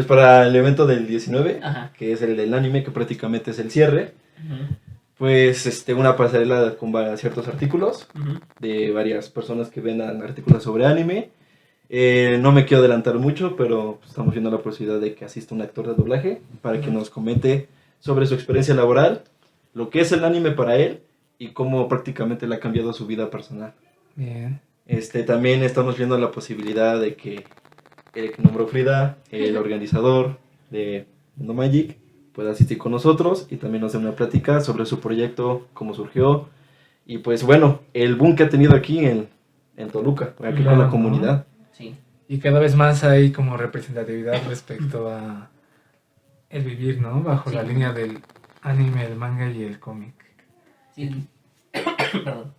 D: para el evento del 19,
C: Ajá.
D: que es el del anime, que prácticamente es el cierre,
C: Ujú,
D: pues una pasarela con ciertos artículos
C: ujú.
D: de varias personas que vendan artículos sobre anime. No me quiero adelantar mucho, pero estamos viendo la posibilidad de que asista un actor de doblaje para que nos comente sobre su experiencia laboral, lo que es el anime para él y cómo prácticamente le ha cambiado su vida personal.
B: Bien.
D: También estamos viendo la posibilidad de que el que nombró Frida, el organizador de No Magic, pueda asistir con nosotros y también nos dé una plática sobre su proyecto, cómo surgió y pues bueno, el boom que ha tenido aquí en Toluca, aquí con la
B: Claro,
D: comunidad.
C: Sí.
B: Y cada vez más hay como representatividad respecto a el vivir, ¿no? Bajo
C: Sí.
B: la línea del anime, el manga y el cómic.
C: Sí. Perdón.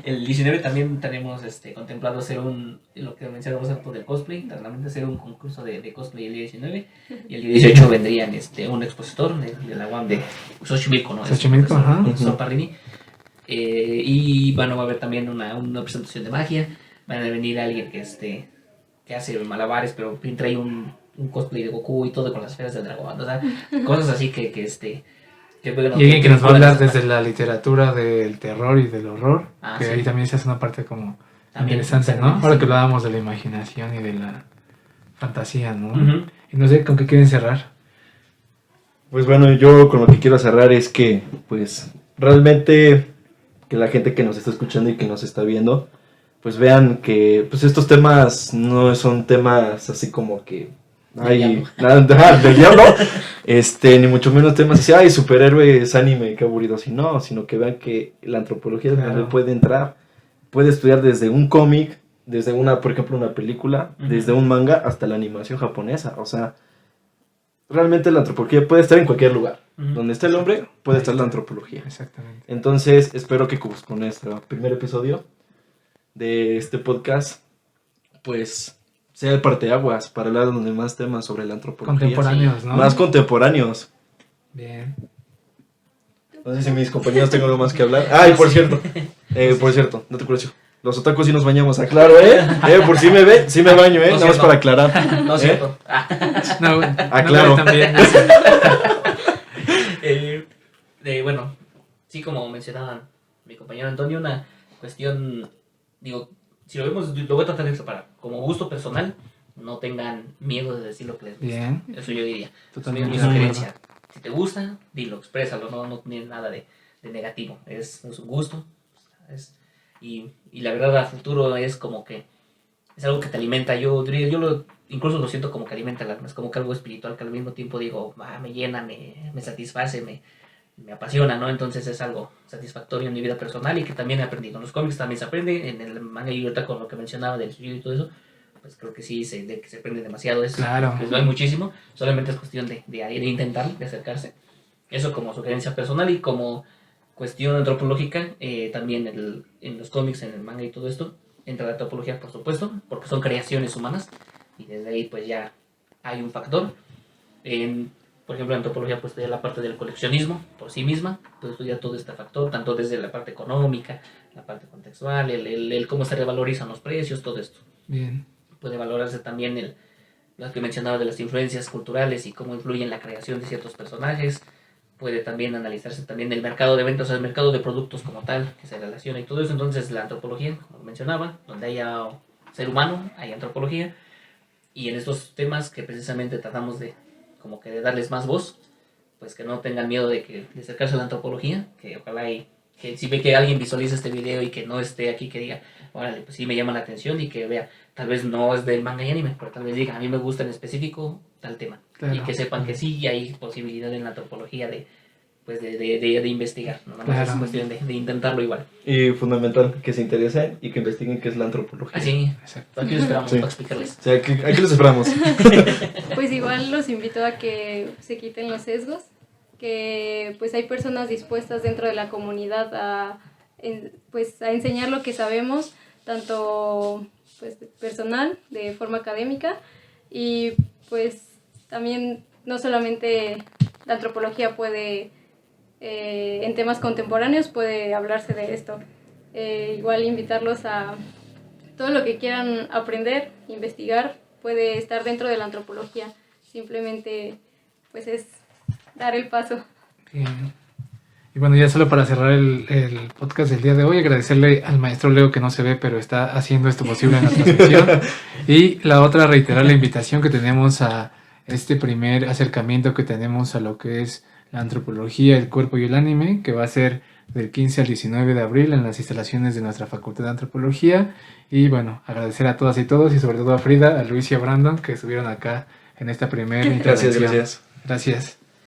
C: El 19 también tenemos contemplado hacer lo que mencionamos antes del cosplay, internamente hacer un concurso de cosplay el día 19, y el día 18 vendrían un expositor de la UAM de Xochimilco, ¿no?
B: Xochimilco, ajá.
C: Profesor Parrini. Y bueno, va a haber también una presentación de magia. Van a venir alguien que hace malabares, pero trae un cosplay de Goku y todo con las esferas del dragón. O sea, cosas así que bueno,
B: Y alguien que nos va a hablar
C: vinculan
B: desde la literatura del terror y del horror,
C: Ah,
B: que
C: sí.
B: ahí también se hace una parte como
C: También,
B: interesante, ¿no?
C: exactamente,
B: Ahora
C: sí.
B: que hablábamos de la imaginación y de la fantasía, ¿no?
C: Ujú.
B: Y no sé con qué quieren cerrar.
D: Pues bueno, yo con lo que quiero cerrar es que pues realmente que la gente que nos está escuchando y que nos está viendo pues vean que pues estos temas no son temas así como que ay, nada del diablo, ni mucho menos temas así, ay, superhéroes, anime, qué aburrido, sino que vean que la antropología
B: Claro.
D: puede entrar, puede estudiar desde un cómic, desde por ejemplo, una película,
C: Ujú.
D: desde un manga hasta la animación japonesa, o sea, realmente la antropología puede estar en cualquier lugar,
C: Ujú.
D: donde esté el hombre, puede
B: Ahí
D: estar la
B: está.
D: antropología.
B: Exactamente.
D: Entonces, espero que con nuestro primer episodio de este podcast, pues sea el parteaguas para hablar de más temas sobre la antropología.
B: Contemporáneos, ¿no?
D: Más contemporáneos.
B: Bien.
D: No sé si mis compañeros tengan algo más que hablar. Ah, y por cierto, no te preocupes. Los otakus sí nos bañamos, aclaro, por si me ve, sí me baño,
C: No,
D: nada más
C: no.
D: para aclarar.
C: No es cierto.
B: No,
D: claro.
B: también.
C: Bueno, sí, como mencionaba mi compañero Antonio, una cuestión, digo, si lo vemos, lo voy a tratar de separar. Como gusto personal, no tengan miedo de decir lo que les gusta.
B: Bien.
C: Eso yo diría.
B: Totalmente
C: Mi
B: de acuerdo.
C: sugerencia. Si te gusta, dilo, exprésalo, no tiene nada de negativo. Es un gusto. Y la verdad, a futuro es como que es algo que te alimenta. Yo incluso lo siento como que alimenta el alma. Es como que algo espiritual que al mismo tiempo digo, me llena, me satisface, me apasiona, ¿no? Entonces es algo satisfactorio en mi vida personal y que también he aprendido. En los cómics también se aprende, en el manga y ahorita con lo que mencionaba del suyo y todo eso, pues creo que sí, de que se aprende demasiado.
B: Claro.
C: Pues no hay muchísimo, solamente es cuestión de intentar, de acercarse. Eso como sugerencia personal y como cuestión antropológica, también en los cómics, en el manga y todo esto, entra la antropología, por supuesto, porque son creaciones humanas y desde ahí pues ya hay un factor. Por ejemplo, la antropología pues estudia la parte del coleccionismo por sí misma, pues estudia todo este factor, tanto desde la parte económica, la parte contextual, el cómo se revalorizan los precios, todo esto.
B: Bien.
C: Puede valorarse también lo que mencionaba de las influencias culturales y cómo influyen en la creación de ciertos personajes. Puede también analizarse también el mercado de ventas, o el mercado de productos como tal, que se relaciona y todo eso. Entonces la antropología, como mencionaba, donde haya ser humano, hay antropología. Y en estos temas que precisamente tratamos de darles más voz, pues que no tengan miedo de acercarse a la antropología, que ojalá que si ve que alguien visualiza este video y que no esté aquí, que diga, órale, pues sí me llama la atención y que vea, tal vez no es del manga y anime, pero tal vez diga, a mí me gusta en específico tal tema. Claro. Y que sepan que sí hay posibilidad en la antropología de investigar, ¿no? Nada más
B: Claro.
C: es cuestión de intentarlo igual.
D: Y fundamental, que se interesen y que investiguen qué es la antropología.
C: Así,
B: Exacto.
C: aquí los esperamos
D: Sí.
C: para explicarles.
D: O sea, aquí los esperamos.
E: Pues igual los invito a que se quiten los sesgos, que pues hay personas dispuestas dentro de la comunidad a enseñar lo que sabemos, tanto pues personal, de forma académica, y pues también no solamente la antropología puede, en temas contemporáneos puede hablarse de esto. Igual invitarlos a todo lo que quieran aprender, investigar, puede estar dentro de la antropología. Simplemente pues es dar el paso.
B: Bien. Y bueno, ya solo para cerrar el podcast del día de hoy, agradecerle al maestro Leo que no se ve, pero está haciendo esto posible en la transmisión. Y la otra, reiterar la invitación que tenemos a este primer acercamiento que tenemos a lo que es la antropología, el cuerpo y el anime, que va a ser del 15 al 19 de abril en las instalaciones de nuestra Facultad de Antropología. Y bueno, agradecer a todas y todos y sobre todo a Frida, a Luis y a Brandon que estuvieron acá en esta primera intervención.
D: Gracias.
B: Gracias.